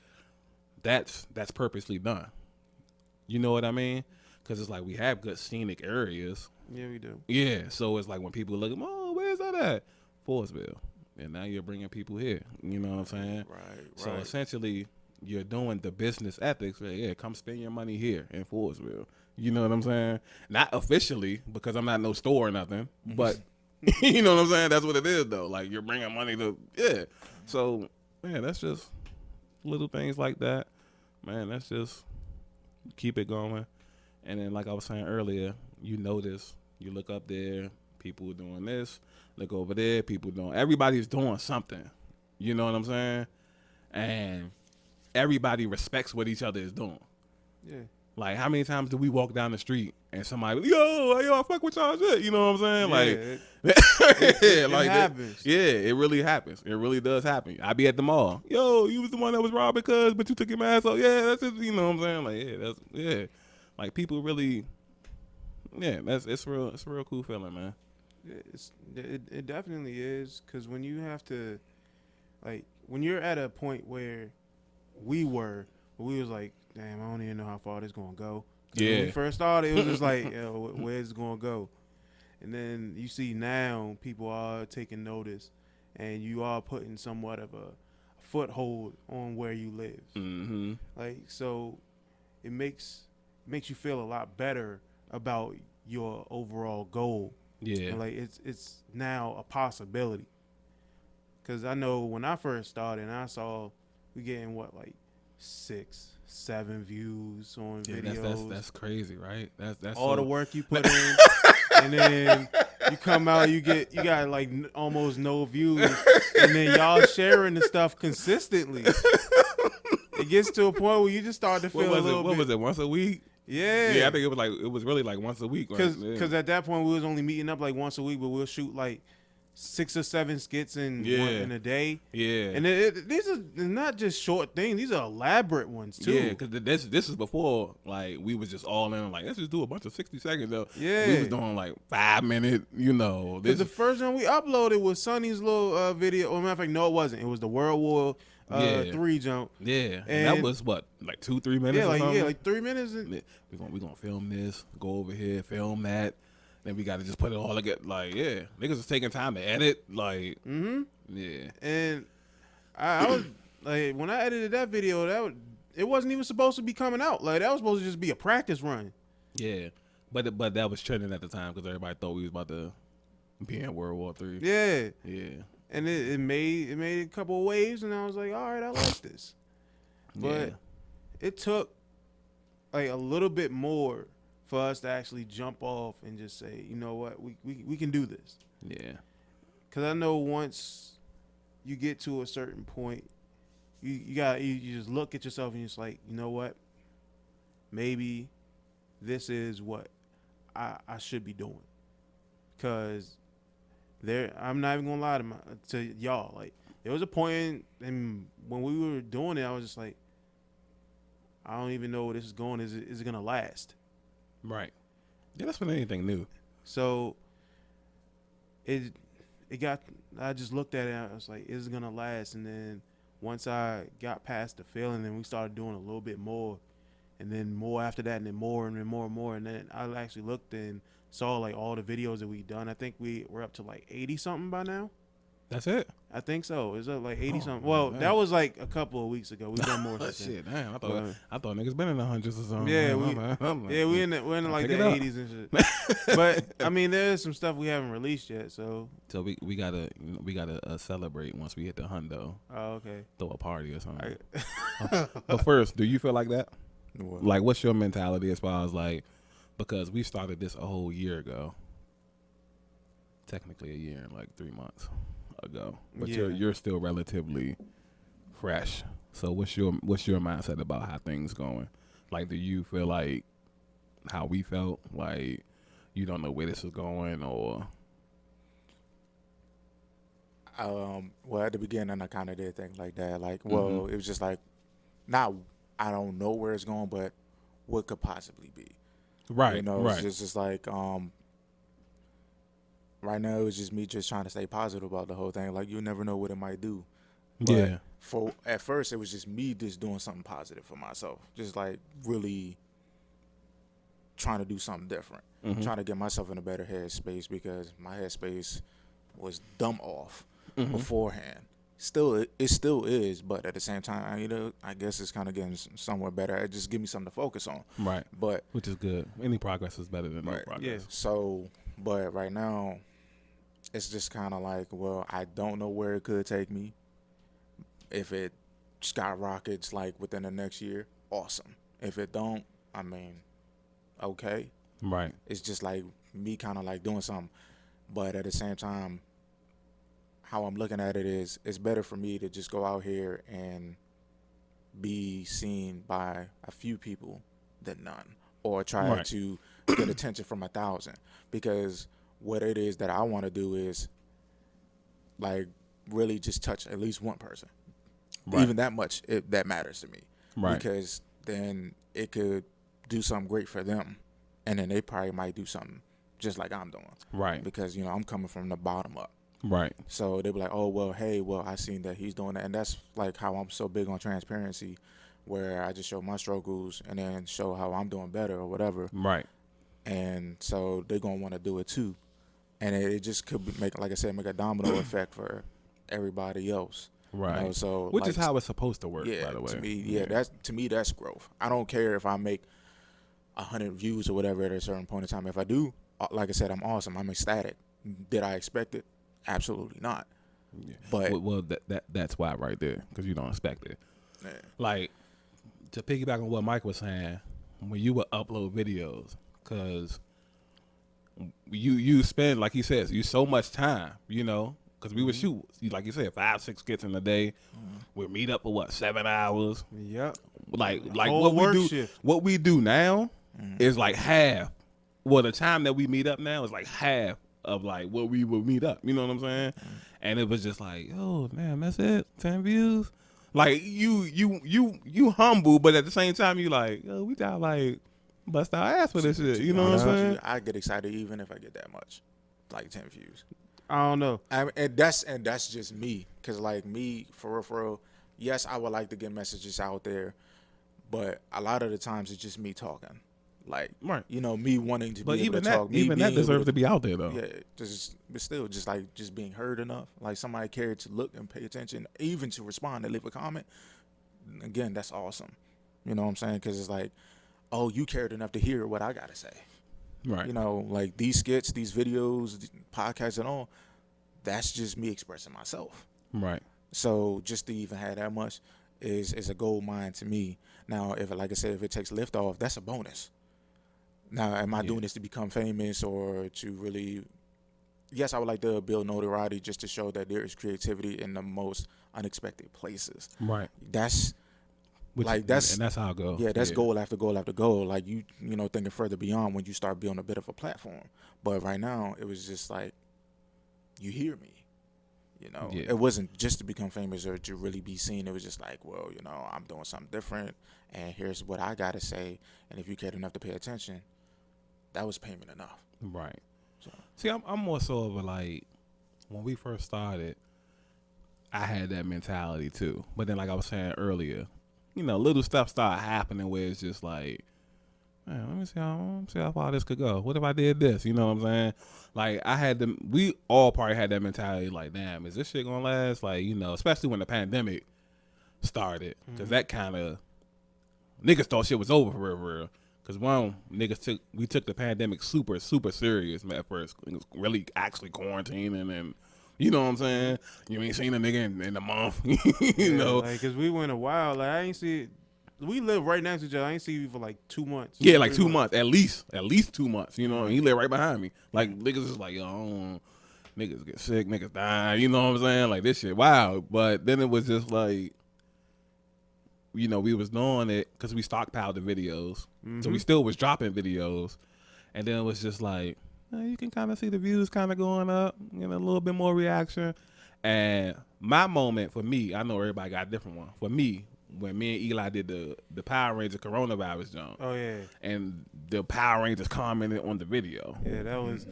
that's purposely done. You know what I mean? Because it's like we have good scenic areas. Yeah, we do. Yeah. So it's like when people look at, oh, where's that at? Forestville. And now you're bringing people here. You know what I'm saying? Right. So essentially, you're doing the business ethics. Yeah, come spend your money here in Forestville. You know what I'm saying? Not officially because I'm not no store or nothing, but you know what I'm saying? That's what it is though. Like you're bringing money to So man, that's just little things like that. Man, that's just keep it going. And then like I was saying earlier, you notice, you look up there, people doing this, look over there, people doing everybody's doing something. You know what I'm saying? And everybody respects what each other is doing. Yeah. Like, how many times do we walk down the street and somebody, yo, I fuck with y'all shit? You know what I'm saying? It like happens. it really happens. It really does happen. I be at the mall. Yo, you was the one that was robbing cuz, but you took your mask off. Yeah, that's it. You know what I'm saying? Like, like people really, it's a real cool feeling, man. It definitely is, because when you have to, like, when you're at a point where we was like, damn, I don't even know how far this gonna go. When we first started, it was just like, yo, where's it gonna go? And then you see now people are taking notice, and you are putting somewhat of a foothold on where you live. Mm-hmm. Like, so it makes you feel a lot better about your overall goal. Yeah. And like it's now a possibility. Cause I know when I first started, and I saw we getting like 6-7 views on videos. That's crazy, right? That's all the work you put in, and then you come out, you got like almost no views, and then y'all sharing the stuff consistently. It gets to a point where you just start to feel what was it? Once a week? Yeah. Yeah, I think it was really like once a week. Because at that point we was only meeting up like once a week, but we'll shoot like 6 or 7 skits in a day. Yeah. And these are not just short things; these are elaborate ones too. Yeah, because this is before like we was just all in like let's just do a bunch of 60 seconds though. Yeah. We was doing like 5 minute. You know, Because the first one we uploaded was Sonny's little video. Or matter of fact, no, it wasn't. It was the World War 3 jump. Yeah, and that was what, like 2-3 minutes. Yeah, like 3 minutes. We gonna film this, go over here, film that. Then we got to just put it all together. Like, yeah, niggas was taking time to edit. Like, yeah. And I was like, when I edited that video, it wasn't even supposed to be coming out. Like, that was supposed to just be a practice run. Yeah, but that was trending at the time because everybody thought we was about to be in World War 3. Yeah. Yeah. And it made a couple of waves, and I was like, all right, I like this. But it took like a little bit more for us to actually jump off and just say, you know what, we can do this. Yeah. Because I know once you get to a certain point, you just look at yourself and you're just like, you know what, maybe this is what I should be doing. Because I'm not even gonna lie to y'all. Like, there was a point and when we were doing it, I was just like, I don't even know where this is going. Is it gonna last? Right. Yeah, that's been anything new. So it got. I just looked at it. And I was like, is it gonna last? And then once I got past the feeling, then we started doing a little bit more, and then more after that, and then more and then more and more. And then I actually looked and saw like all the videos that we've done. I think we're up to like 80 something by now. That's it. I think so. It's up like 80 something. Well, man, that was like a couple of weeks ago. We've done more since shit, damn. I thought niggas been in the hundreds or something. Yeah, we're in like the 80s and shit. But I mean, there's some stuff we haven't released yet. So we gotta celebrate once we hit the hundo. Oh, okay. Throw a party or something. But first, do you feel like that? What? Like, what's your mentality as far as like, because we started this a whole year ago. Technically a year and like 3 months ago, but you're still relatively fresh. So what's your mindset about how things going? Like, do you feel like how we felt, like you don't know where this is going, or? Well, at the beginning, I kind of did think like that. Like, well, it was just like, not I don't know where it's going, but what could possibly be? Right. You know, right. It's just like right now, it's just me just trying to stay positive about the whole thing. Like, you never know what it might do. But at first, it was just me just doing something positive for myself. Just, like, really trying to do something different. Trying to get myself in a better headspace because my headspace was dumb off beforehand. it still is, but at the same time, I guess it's kind of getting somewhere better. It just give me something to focus on. Right. But Which is good. Any progress is better than no Right. progress. Yeah. so, but right now, it's just kind of like, well, I don't know where it could take me. If it skyrockets like within the next year, awesome. If it don't, I mean, okay. Right. It's just like me kind of like doing something. But at the same time, how I'm looking at it is, it's better for me to just go out here and be seen by a few people than none, or try Right. to get attention from 1,000. Because what it is that I want to do is like really just touch at least one person. Right. Even that much, that matters to me. Right. Because then it could do something great for them, and then they probably might do something just like I'm doing. Right. Because I'm coming from the bottom up. Right. So they'll be like, oh, well, hey, well, I seen that he's doing that. And that's like how I'm so big on transparency, where I just show my struggles and then show how I'm doing better or whatever. Right. And so they're going to want to do it too. And it just could make, like I said, make a domino effect for everybody else. Right. So Which like, is how it's supposed to work, yeah, by the way. to me that's growth. I don't care if I make 100 views or whatever at a certain point in time. If I do, like I said, I'm awesome. I'm ecstatic. Did I expect it? Absolutely not. Yeah. But Well, that's why right there, because you don't expect it. yeah, Like, to piggyback on what Mike was saying, when you would upload videos, because you spend, like he says, you so much time, because we would shoot, like you said, 5-6 skits in a day. We'd meet up for 7 hours. Yep. Like Whole what work we do. shift. What we do now is like half. Well, the time that we meet up now is like half of like what we would meet up. You know what I'm saying? And it was just like, oh man, that's it, 10 views. Like you humble, but at the same time you like, oh, we got like bust our ass for this shit. You know what I'm saying? I get excited even if I get that much, like 10 views. I don't know. And that's just me, cause like me for real. Yes, I would like to get messages out there, but a lot of the times it's just me talking, like Right. me wanting to But be able even to talk. Me even that being able deserves to be out there though. Yeah, but still, just like just being heard enough, like somebody cared to look and pay attention, even to respond and leave a comment. Again, that's awesome. You know what I'm saying? Because it's like, oh, you cared enough to hear what I gotta say. Right. Like these skits, these videos, these podcasts, and all. That's just me expressing myself. Right. So just to even have that much is a gold mine to me. Now, if like I said, if it takes lift off, that's a bonus. Now, am I doing this to become famous or to really? Yes, I would like to build notoriety just to show that there is creativity in the most unexpected places. Right. That's And that's how I go. yeah, that's goal after goal after goal. Like you thinking further beyond when you start building a bit of a platform. But right now, it was just like, you hear me. Yeah. It wasn't just to become famous or to really be seen. It was just like, well, I'm doing something different, and here's what I gotta say. And if you cared enough to pay attention, that was payment enough. Right. So. See, I'm more so of a like, when we first started, I had that mentality too. But then, like I was saying earlier, little stuff started happening where it's just like, man, let me see how far this could go. What if I did this? You know what I'm saying? Like, we all probably had that mentality, like, damn, is this shit gonna last? Like, especially when the pandemic started, because that kind of, niggas thought shit was over for real. Because we took the pandemic super, super serious at first. It was really actually quarantining, and you know what I'm saying? You ain't seen a nigga in a month, you know? Like, cause we went a while. Like, I ain't see. We live right next to each other. I ain't see you for like 2 months. Yeah, like 2 months, at least 2 months. And he lived right behind me. Like, niggas is like, yo, niggas get sick, niggas die. You know what I'm saying? Like, this shit, wow. But then it was just like, we was doing it because we stockpiled the videos, so we still was dropping videos, and then it was just like, you can kind of see the views kind of going up, a little bit more reaction. And my moment for me, I know everybody got a different one. For me, when me and Eli did the Power Rangers coronavirus jump. Oh yeah. And the Power Rangers commented on the video. Yeah, that was.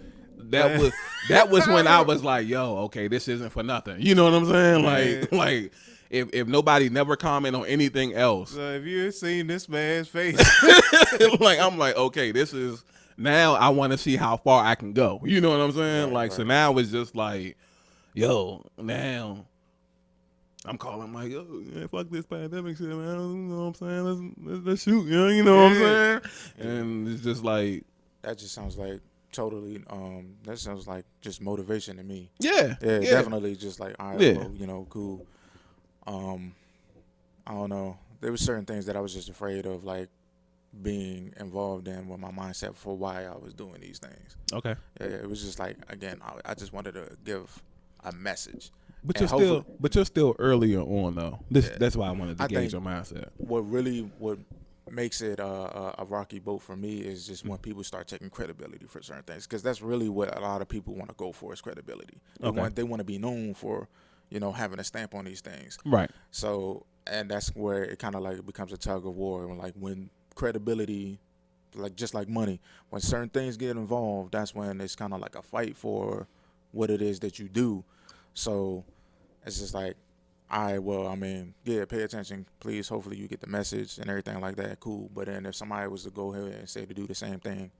That was when I was like, yo, okay, this isn't for nothing. You know what I'm saying? Like if nobody never comment on anything else. So if you had seen this man's face, like I'm like, okay, this is now I want to see how far I can go. You know what I'm saying? So now it's just like, yo, now I'm calling Mike, oh, man, fuck this pandemic shit, man. You know what I'm saying? Let's shoot, you know what I'm saying? And it's just like, That just sounds like totally. That sounds like just motivation to me. yeah, Yeah, definitely. Just like, all right, Yeah. well, you know, cool. I don't know. There were certain things that I was just afraid of, like being involved in with my mindset for why I was doing these things. Okay. Yeah, it was just like, again, I just wanted to give a message. But And you're still earlier on though. Yeah. That's why I wanted to I gauge think- your mindset. What makes it a rocky boat for me is just when people start taking credibility for certain things, because that's really what a lot of people want to go for is credibility. They want to be known for, you know, having a stamp on these things. Right. So, and that's where it kind of like becomes a tug of war. Like when credibility, like just like money, when certain things get involved, that's when it's kind of like a fight for what it is that you do. So it's just like, all right, well, I mean, yeah, pay attention, please. Hopefully you get the message and everything like that. Cool. But then if somebody was to go ahead and say to do the same thing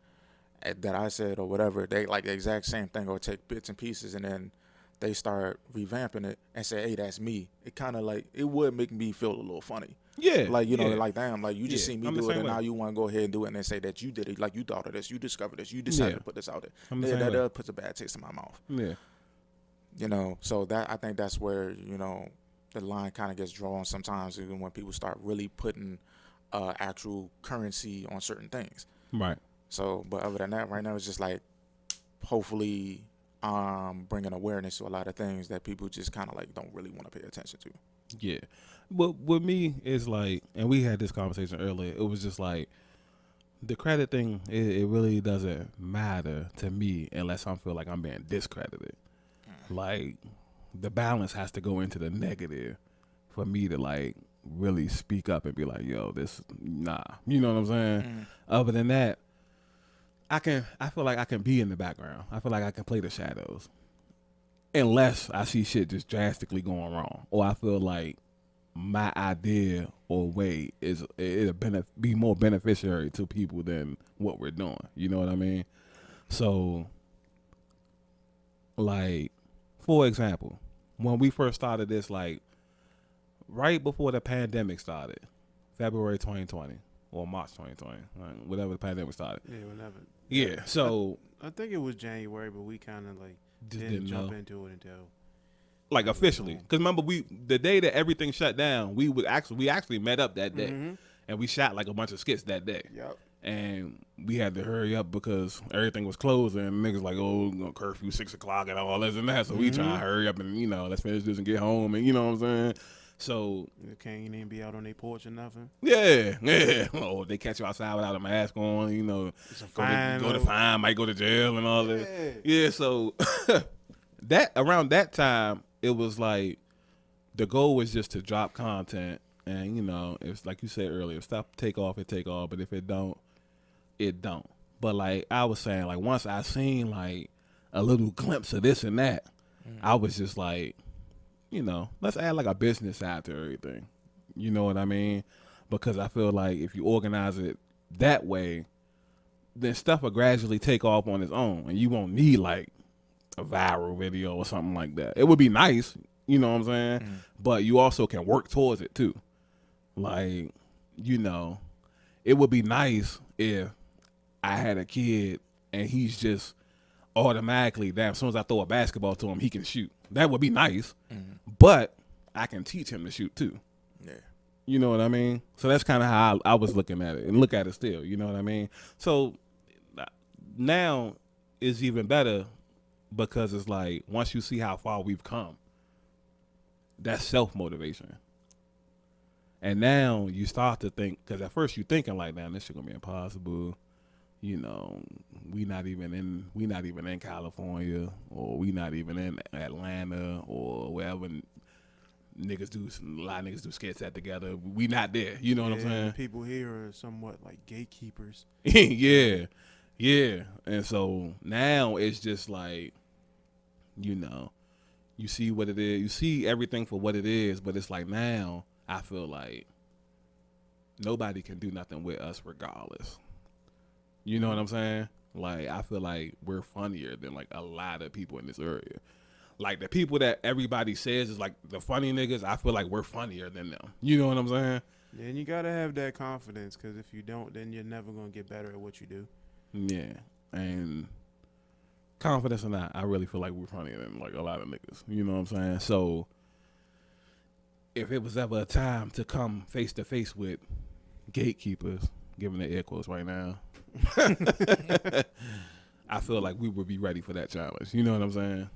that I said or whatever, they like the exact same thing or take bits and pieces and then they start revamping it and say, hey, that's me. It kind of like, it would make me feel a little funny. Yeah. Like, you know, yeah. like, damn, like you just Yeah, see me I'm the do it same and way. now you want to go ahead and do it and then say that you did it. Like you thought of this, you discovered this, you decided Yeah. to put this out there. I'm the Yeah, same way. that puts a bad taste in my mouth. Yeah. You know, so that I think that's where, you know, the line kind of gets drawn sometimes, even when people start really putting actual currency on certain things. Right. So, but other than that, right now it's just like, hopefully, bringing awareness to a lot of things that people just kind of like don't really want to pay attention to. Yeah. But with me, it's like, and we had this conversation earlier, it was just like, the credit thing, it really doesn't matter to me unless I feel like I'm being discredited. Like, the balance has to go into the negative for me to, like, really speak up and be like, yo, this, nah. You know what I'm saying? Other than that, I feel like I can be in the background. I feel like I can play the shadows. Unless I see shit just drastically going wrong. Or I feel like my idea or way it'll be more beneficiary to people than what we're doing. You know what I mean? So, like, for example, when we first started this, like, right before the pandemic started, February 2020 or March 2020, like, whatever the pandemic started. Yeah, whenever. Yeah, so I think it was January, but we kind of like just didn't jump know. into it until. Like officially, because remember the day that everything shut down, we actually met up that day, and we shot like a bunch of skits that day. Yep. And we had to hurry up because everything was closing. And niggas like, oh, curfew 6 o'clock and all this and that. So we trying to hurry up and, you know, let's finish this and get home. And you know what I'm saying? So You can't even be out on their porch or nothing. yeah. Oh, they catch you outside without a mask on, you know, It's a go to fine, might go to jail and all that. Yeah. So that around that time, it was like the goal was just to drop content. And, you know, it's like you said earlier, stop, take off, it take off. But if it don't, it don't. But like I was saying, like once I seen like a little glimpse of this and that, I was just like, you know, let's add like a business side to everything. You know what I mean? Because I feel like if you organize it that way, then stuff will gradually take off on its own, and you won't need like a viral video or something like that. It would be nice, you know what I'm saying? But you also can work towards it too. Like, you know, it would be nice if I had a kid and he's just automatically, damn, as soon as I throw a basketball to him, he can shoot. That would be nice. But I can teach him to shoot too. Yeah. You know what I mean? So that's kind of how I was looking at it and look at it still. You know what I mean? So now it's even better because it's like once you see how far we've come, that's self-motivation. And now you start to think, because at first you're thinking like, damn, this shit gonna be impossible. You know, we not even in California, or we not even in Atlanta, or wherever a lot of niggas do skits at together. We not there. You know what I'm saying? People here are somewhat like gatekeepers. yeah. And so now it's just like, you know, you see what it is. You see everything for what it is, but it's like now I feel like nobody can do nothing with us regardless. You know what I'm saying? Like, I feel like we're funnier than like a lot of people in this area. like the people that everybody says is like the funny niggas, I feel like we're funnier than them. You know what I'm saying? Yeah, and you gotta have that confidence, because if you don't, then you're never gonna get better at what you do. Yeah, and confidence or not, I really feel like we're funnier than like a lot of niggas. You know what I'm saying? So if it was ever a time to come face to face with gatekeepers, giving the air quotes right now, I feel like we would be ready for that challenge. You know what I'm saying?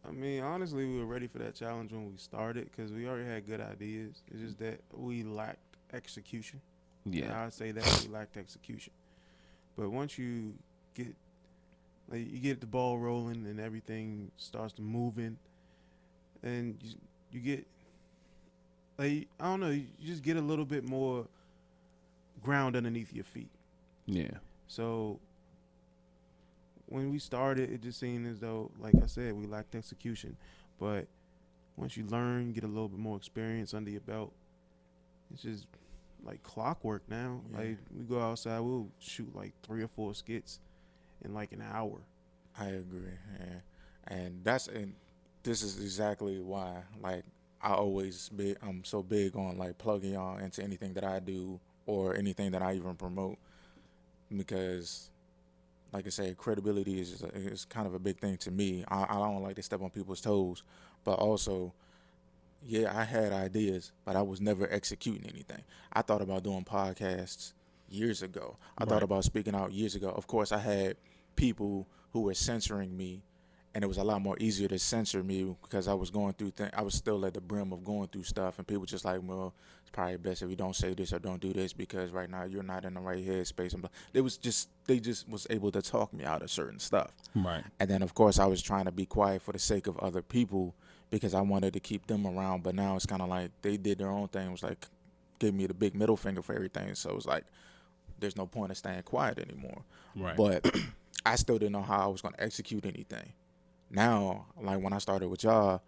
I mean, honestly, we were ready for that challenge when we started, because we already had good ideas. It's just that we lacked execution. Yeah. And I'd say that we lacked execution. But once you get the ball rolling and everything starts to moving, and you get, like, I don't know, you just get a little bit more ground underneath your feet. Yeah. So when we started, it just seemed as though, like I said, we lacked execution. But once you learn, get a little bit more experience under your belt, it's just like clockwork now. Yeah. Like, we go outside, we'll shoot like 3 or 4 skits in like an hour. I agree, and this is exactly why, like, I'm so big on like plugging y'all into anything that I do or anything that I even promote, because, like I said, credibility is kind of a big thing to me. I don't like to step on people's toes, but also, yeah, I had ideas, but I was never executing anything. I thought about doing podcasts years ago. I thought about speaking out years ago. Of course, I had people who were censoring me, and it was a lot more easier to censor me because I was going through I was still at the brim of going through stuff, and people just like, well, it's probably best if you don't say this or don't do this because right now you're not in the right headspace. And they just was able to talk me out of certain stuff. Right. And then, of course, I was trying to be quiet for the sake of other people because I wanted to keep them around. But now it's kind of like they did their own thing. It was like, gave me the big middle finger for everything. So it's like, there's no point in staying quiet anymore. Right. But I still didn't know how I was going to execute anything. Now, like when I started with y'all,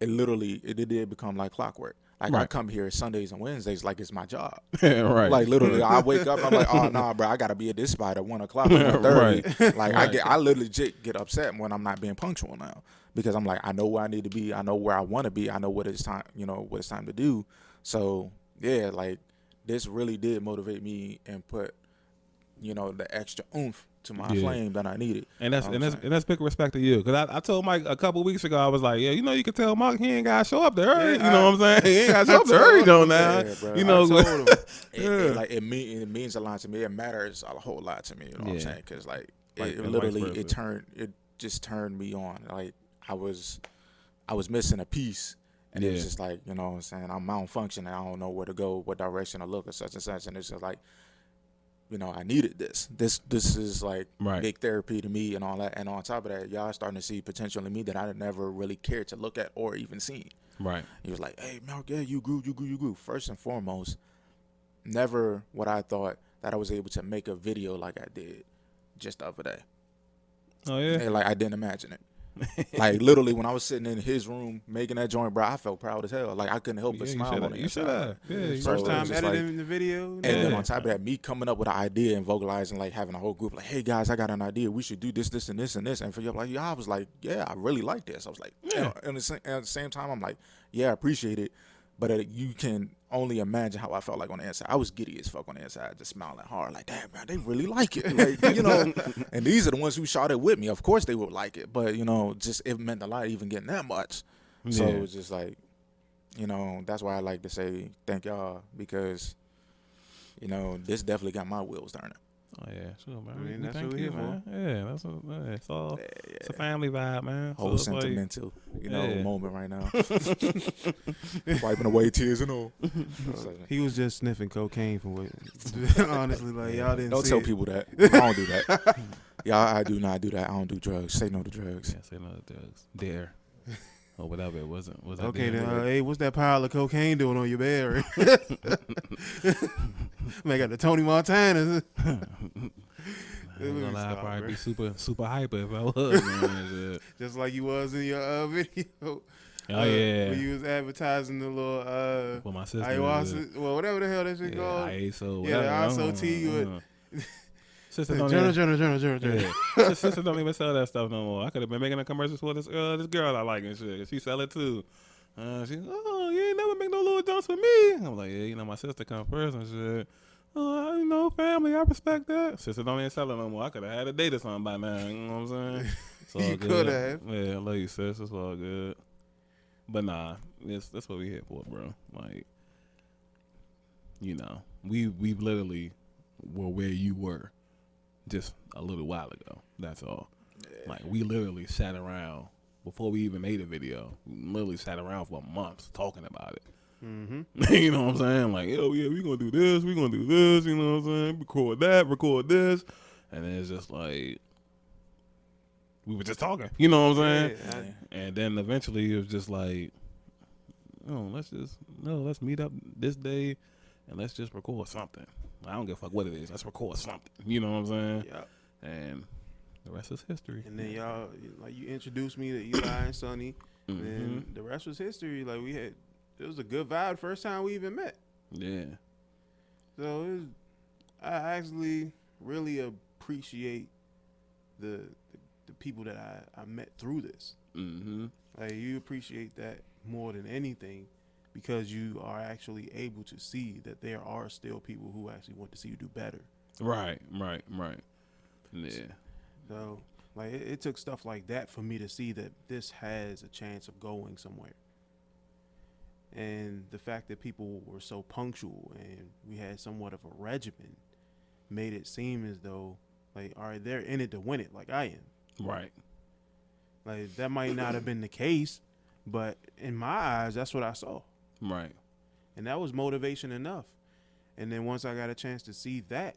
it did become like clockwork. Like, I come here Sundays and Wednesdays like it's my job. Right. Like, literally, I wake up, I'm like, oh, nah, bro, I got to be at this spot at 1 o'clock, 1:30. Like, I literally get upset when I'm not being punctual now, because I'm like, I know where I need to be. I know where I want to be. I know what it's time, what it's time to do. So, yeah, like, this really did motivate me and put, the extra oomph to my flame that I needed. And that's big respect to you, because I told Mike a couple weeks ago, I was like, yeah, you can tell Mark he ain't got to show up there early. Yeah, you know what I'm saying? He ain't got to show up there early though now. Yeah, bro. You know, I told him. It means a lot to me. It matters a whole lot to me. You know what I'm saying? Because it and literally vice versa. it just turned me on. Like, I was missing a piece. And it was just like, you know what I'm saying, I'm malfunctioning. I don't know where to go, what direction to look, or such and such. And it's just like, I needed this. This is like big therapy to me and all that. And on top of that, y'all starting to see potential in me that I never really cared to look at or even seen. Right. He was like, hey, Mark, yeah, you grew. First and foremost, never what I thought that I was able to make a video like I did just the other day. Oh, yeah? And, like, I didn't imagine it. Like, literally, when I was sitting in his room making that joint, bro, I felt proud as hell. Like, I couldn't help but smile on the You should inside. have. Yeah, First time just editing the video. And then on top of that, me coming up with an idea and vocalizing, like having a whole group, like, hey guys, I got an idea. We should do this, this, and this, and this. And for you, like, yeah, I was like, yeah, I really like this. I was like, yeah. And at the same time, I'm like, yeah, I appreciate it. But you can only imagine how I felt like on the inside. I was giddy as fuck on the inside, just smiling hard, like, damn, man, they really like it. Like, and these are the ones who shot it with me. Of course they would like it. But, just it meant a lot even getting that much. So it was just like, that's why I like to say thank y'all, because, this definitely got my wheels turning. Oh, yeah, sure, man. I mean, that's thank what we're you, here man. Yeah, it's all, it's a family vibe, man. Whole it's sentimental, moment right now. Wiping away tears and all. He was just sniffing cocaine from what, honestly, like, y'all didn't Don't see tell it. people that. I don't do that. Y'all, I do not do that. I don't do drugs. Say no to drugs. Yeah, say no to drugs. Dare. Or whatever it wasn't. Was Okay, then, then, hey, what's that pile of cocaine doing on your bed? Man, got the Tony Montana. I'd probably be super hyper if I was. Man. Just like you was in your video. Oh, yeah. When you was advertising the little for my sister. ayahuasca, well, whatever the hell that shit called. ISO. Yeah, the ISO tea. Sisters don't Journal. Yeah. Sisters don't even sell that stuff no more. I could have been making a commercial for this girl I like and shit. She sell it too. She, oh, you ain't never make no little jumps with me. I'm like, yeah, you know, my sister come first and shit. Oh, you know, family, I respect that. Sister don't even sell it no more. I could have had a date or something by now. You know what I'm saying? It's all You good. could have. Yeah, I love you, sis. It's all good. But nah, that's what we here for, bro. Like, you know, we literally were where you were just a little while ago. That's all. Like, we literally sat around before we even made a video. We literally sat around for months talking about it. Mm-hmm. You know what I'm saying? Like, oh yeah, we gonna do this, we gonna do this. You know what I'm saying? Record that, record this, and then it's just like we were just talking. You know what I'm saying? Yeah, And then eventually it was just like, oh, let's meet up this day and let's just record something. I don't give a fuck what it is. Let's record something. You know what I'm saying? yeah. And the rest is history. And then y'all, like, you introduced me to Eli and Sonny, Mm-hmm. and then the rest was history. Like, it was a good vibe first time we even met. Yeah. So I actually really appreciate the people that I met through this. Mm-hmm. Like, you appreciate that more than anything because you are actually able to see that there are still people who actually want to see you do better. Right. Yeah. So, like, it took stuff like that for me to see that this has a chance of going somewhere. And the fact that people were so punctual and we had somewhat of a regimen made it seem as though, like, all right, they're in it to win it, like I am. Right. Like, that might not have been the case, but in my eyes, that's what I saw. Right. And that was motivation enough. And then once I got a chance to see that,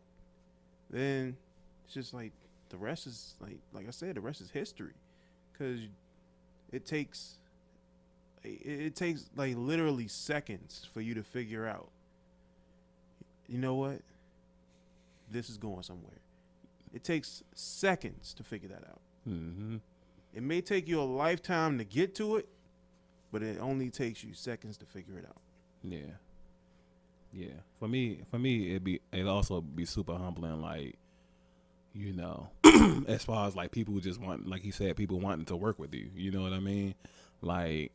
then it's just like the rest is, like I said, the rest is history. Because it takes like literally seconds for you to figure out, you know what? This is going somewhere. It takes seconds to figure that out. Mm-hmm. It may take you a lifetime to get to it, but it only takes you seconds to figure it out. Yeah. For me, it'd also be super humbling, like, you know, as far as like people who just want, like he said, people wanting to work with you. You know what I mean? Like,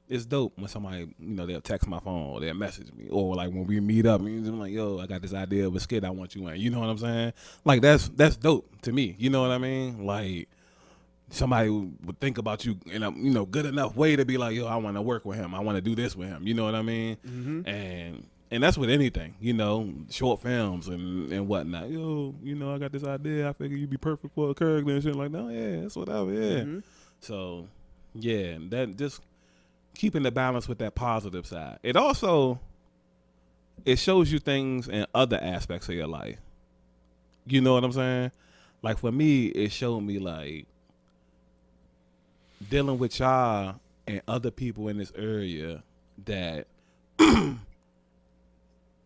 it's dope when somebody, you know, they'll text my phone or they'll message me, or like when we meet up and I'm like, yo, I got this idea of a skit I want you in. You know what I'm saying? Like, that's dope to me. You know what I mean? Like, somebody would think about you in a, you know, good enough way to be like, yo, I want to work with him. I want to do this with him. You know what I mean? Mm-hmm. And that's with anything, you know, short films and whatnot. Yo, you know, I got this idea. I figure you'd be perfect for a character and shit like that. Oh, yeah, that's whatever, yeah. Mm-hmm. So, yeah, that just keeping the balance with that positive side. It also, it shows you things in other aspects of your life. You know what I'm saying? Like, for me, it showed me, like, dealing with y'all and other people in this area that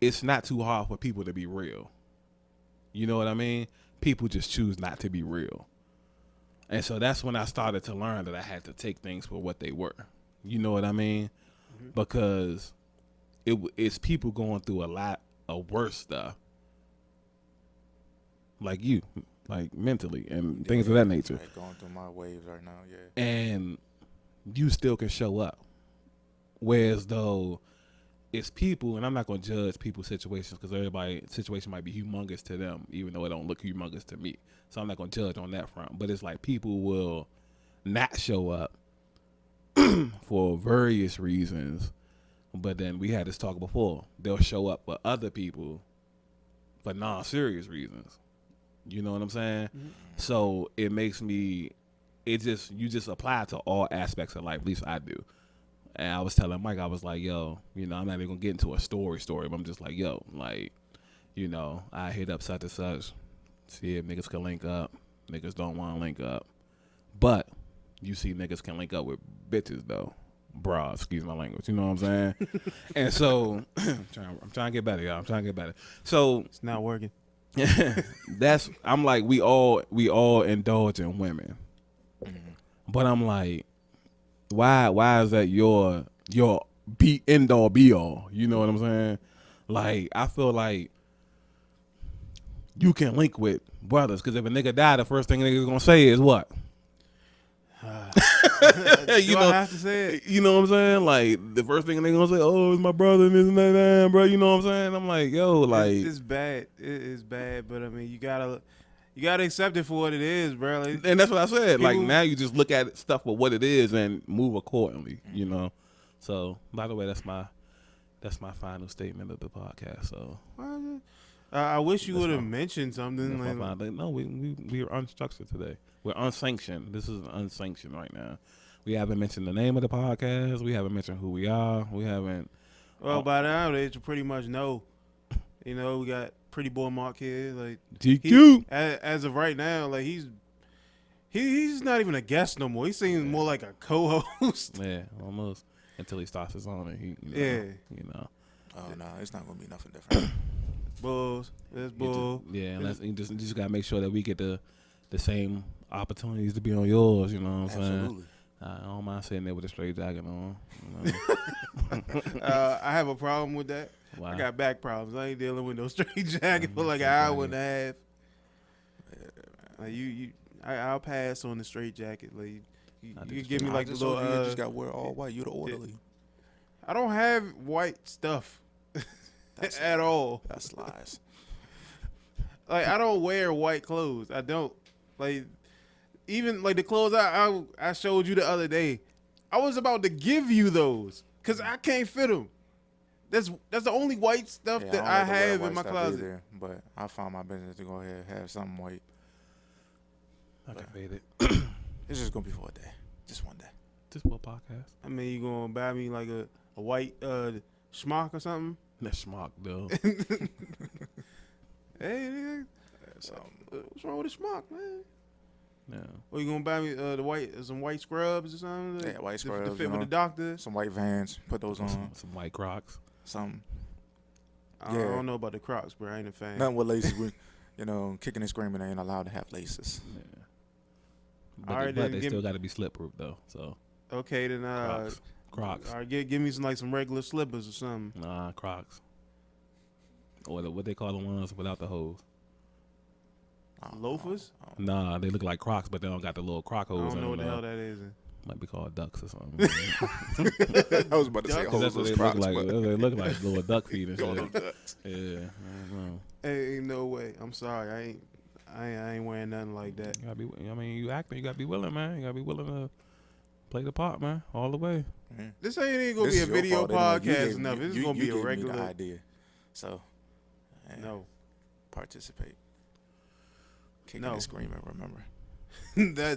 it's not too hard for people to be real. You know what I mean? People just choose not to be real. And so that's when I started to learn that I had to take things for what they were. You know what I mean? Mm-hmm. Because it's people going through a lot of worse stuff. Like you, like mentally and things of that nature. Like going through my waves right now, yeah. And you still can show up. Whereas though it's people, and I'm not going to judge people's situations because everybody's situation might be humongous to them, even though it don't look humongous to me. So I'm not going to judge on that front. But it's like people will not show up for various reasons. But then we had this talk before. They'll show up for other people for non-serious reasons. You know what I'm saying? Mm-hmm. So it makes me, you just apply it to all aspects of life. At least I do. And I was telling Mike, I was like, yo, you know, I'm not even going to get into a story, but I'm just like, yo, like, you know, I hit up such and such, see if niggas can link up. Niggas don't want to link up. But you see niggas can link up with bitches, though. Bra, excuse my language. You know what I'm saying? And so, I'm trying to get better, y'all. I'm trying to get better. So, It's not working. I'm like, we all indulge in women. Mm-hmm. But I'm like, why is that your end all be all? You know what I'm saying? Like, I feel like you can link with brothers. Because if a nigga die, the first thing a nigga's gonna say is what? Do I have to say it? You know what I'm saying? Like the first thing a nigga gonna say, "Oh, it's my brother," and this and that, bro. You know what I'm saying? I'm like, yo, like It's bad. It's bad, but I mean, you gotta accept it for what it is, bro. Like, and that's what I said. Like people- now you just look at stuff for what it is and move accordingly. You know. So by the way, that's my final statement of the podcast. So I wish you That's would have fine. mentioned something. that's my Like, final. No, we are unstructured today. We're unsanctioned. This is unsanctioned right now. We haven't mentioned the name of the podcast. We haven't mentioned who we are. We haven't. well, by now they should pretty much know. You know, we got Pretty Boy Mark here. Like GQ. as of right now, like he's not even a guest no more. He seems more like a co-host. Yeah, almost until he starts his own. And he, Yeah. you know. Oh no, it's not gonna be nothing different. Bulls. That's You bull. just, yeah, and you just gotta make sure that we get the same opportunities to be on yours. You know what I'm saying? Absolutely. I don't mind sitting there with a straight jacket on. You know? I have a problem with that. Why? I got back problems. I ain't dealing with no straight jacket for like an hour and a half. Like I'll pass on the straight jacket. Like I you just give me I like the just little. told you just got to wear all white. You the orderly. I don't have white stuff That's at all. That's lies. Like I don't wear white clothes. I don't like even like the clothes I showed you the other day. I was about to give you those because I can't fit them. That's the only white stuff that don't I like to wear have white in my stuff closet. either, but I found my business to go ahead and have something white. I can fade it. It's just gonna be for a day, just one day. Just for a podcast. I mean, you gonna buy me like a white schmuck or something? That's schmuck, though. Hey, nigga, So what's wrong with the schmuck, man? Yeah. Or you gonna buy me some white scrubs or something? Yeah, white To scrubs, fit you with know. the doctor. some white Vans, put those on. Some white Crocs. Some I Yeah. don't know about the Crocs, bro. I ain't a fan. nothing with laces. Kicking and screaming. They ain't allowed to have laces. Yeah. But, Alright, but then they give still me- got to be slip proof though. So Okay, then Crocs. all right, give me some regular slippers or something. Nah, Crocs. Or what they call the ones without the hose. Loafers? Nah, they look like Crocs, but they don't got the little Croc I hose don't in know what them. the hell though. that is. Might be called ducks or something. I was about to say Ducks? Cause that's what hoes they Crocs, look like. but They look like little duck feet and Call them shit. ducks. Yeah, I don't know. Hey, ain't no way. I'm sorry. I ain't wearing nothing like that. You gotta be. I mean, you acting. You gotta be willing, man. You gotta be willing to play the part, man, all the way. This ain't even gonna This be a is your video fault, anyway. You podcast gave- enough. This is you- gonna you be a gave me the regular. idea. So No, participate. Kicking No. and screaming. Remember.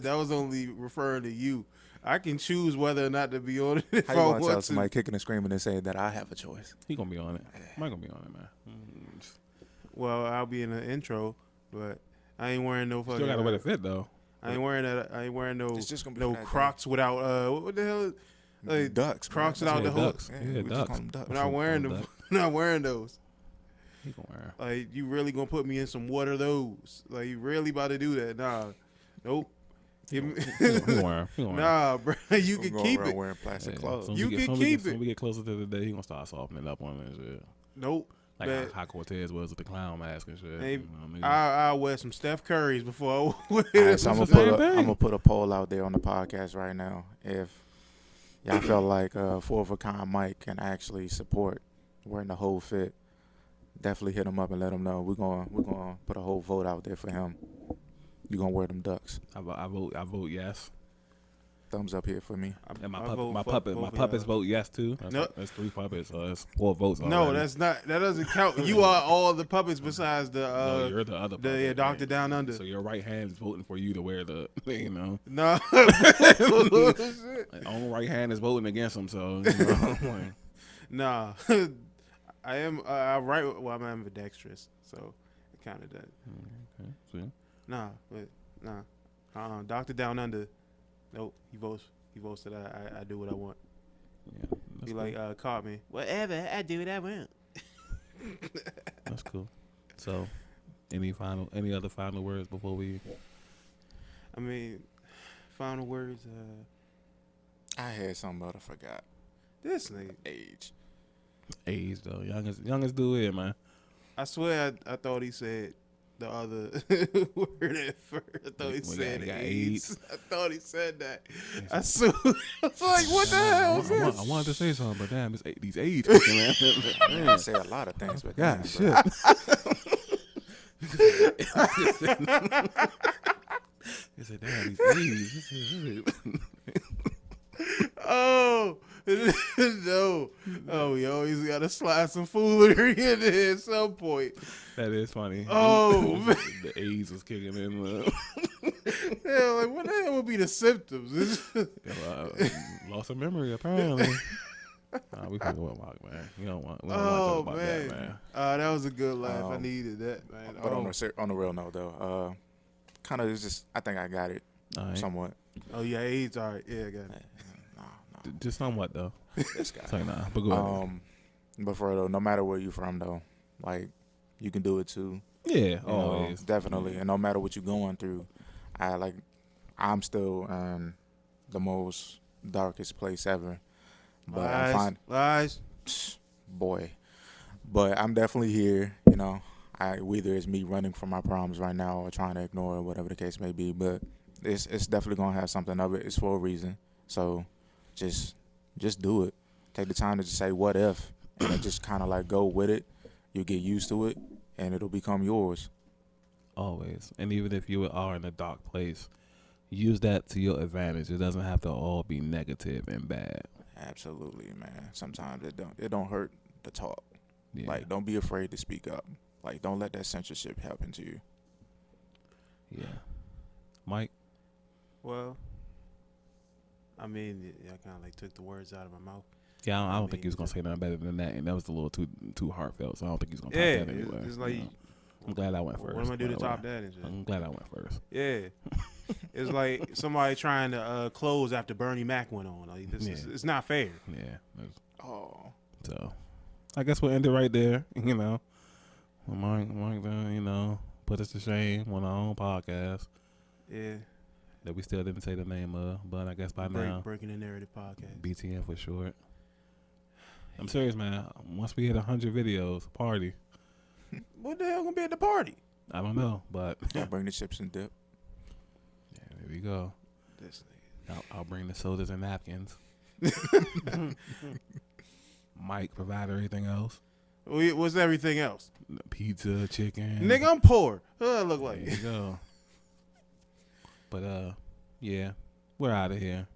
that was only referring to you. I can choose whether or not to be on it if How I you gonna want tell to. somebody kicking and screaming and saying that I have a choice? He gonna be on it. Mike gonna be on it, man. Well, I'll be in the intro, but I ain't wearing no fucking. Still gotta wear the fit though. I ain't wearing that. I ain't wearing no It's just gonna be no for that Crocs without what the hell? Like, Ducks. Crocs man. without Yeah, the hook. ducks. Yeah, Yeah, we just ducks. call them ducks. I'm not wearing no them. duck. Not wearing those. He gonna wear 'em. Like you really gonna put me in some what are those? Like you really about to do that? Nah, nope. Give me, He gonna wear 'em. He gonna wear 'em. nah, bro. You I'm can going keep around it. wearing plastic Yeah, clothes. soon as You we can soon keep soon it. we get closer to the day, he gonna start softening up on it and shit. Nope. Like But- how Cortez was with the clown mask and shit. Hey, you know what I mean? I'll wear some Steph Currys before I wear All right, this. so I'm the same thing. gonna put a poll out there on the podcast right now. If y'all feel like Four of a Kind Mike can actually support wearing the whole fit, definitely hit him up and let him know. We're gonna put a whole vote out there for him. You gonna wear them ducks? I vote yes. Thumbs up here for me. And my I vote puppet, fuck my both of puppets y'all. vote yes too. Nope. That's 3 puppets, so that's 4 votes. No, already. that's not. That doesn't count. You are all the puppets besides the no, you're the other puppet. Doctor right? Down Under. So your right hand is voting for you to wear the, you know, No. like, own right hand is voting against him. So you know, like, Nah. I am right. Well, I'm ambidextrous, so it kind of does. okay, see? Nah, but nah. Doctor Down Under. Nope. He votes that I do what I want. Yeah, that's He cool. like caught me. Whatever. I do what I want. That's cool. So, any other final words before we? I mean, final words. I had something, but I forgot. This nigga. Age. Age though, youngest dude here, man. I swear I thought he said the other word at first. I thought he When said he got AIDS. I thought he said that. I was like, what the hell is I this? wanted to say something, but damn, these AIDS kicking in. I say a lot of things, but God, damn, shit. He said, damn, these AIDS. Oh, no. Oh, we always got to slide some foolery in there at some point. That is funny. Oh, man. The AIDS was kicking in. Yeah, like, what the hell would be the symptoms? Loss of memory, apparently. Nah, we fucking with Mark, man. We don't want to talk about that, man. That was a good laugh. I needed that, man. But on the real note, though, kind of just I think I got it All right. somewhat. Oh, yeah, AIDS. All right. Yeah, I got it. Just somewhat, though. This guy. It's like, nah, but go ahead. But for real, though, no matter where you from, though, like you can do it too. Yeah, You know, always. definitely. And no matter what you're going through, I'm still in the most darkest place ever. But I'm fine. Lies. Boy. But I'm definitely here, you know. Whether it's me running from my problems right now or trying to ignore it, whatever the case may be. But it's definitely gonna have something of it. It's for a reason. So just do it. Take the time to just say what if and then just kinda like go with it. You'll get used to it and it'll become yours. Always. And even if you are in a dark place, use that to your advantage. It doesn't have to all be negative and bad. Absolutely, man. Sometimes it don't hurt to talk. Yeah. Like, don't be afraid to speak up. Like, don't let that censorship happen to you. Yeah. Mike? Well, I mean, I kind of like took the words out of my mouth. Yeah, I don't think he was gonna say nothing better than that, and that was a little too heartfelt. So I don't think he's gonna top Yeah, that anyway. it's like, you know. I'm glad I went first. what am I do to by the top way. that and shit? I'm glad I went first. Yeah. It's like somebody trying to close after Bernie Mac went on. Like, it's not fair. Yeah. Oh. So I guess we'll end it right there. You know, Mike, you know, put us to shame on our own podcast Yeah. that we still didn't say the name of, but I guess by now Breaking the Narrative podcast. BTN for short. I'm serious, man. Once we hit 100 videos, party. What the hell gonna be at the party? I don't know, but Yeah, bring the chips and dip. yeah, there we go. This nigga. I'll bring the sodas and napkins. Mike provide everything else. What's everything else? Pizza, chicken. Nigga, I'm poor. What do I look like? There you go. But yeah, we're out of here.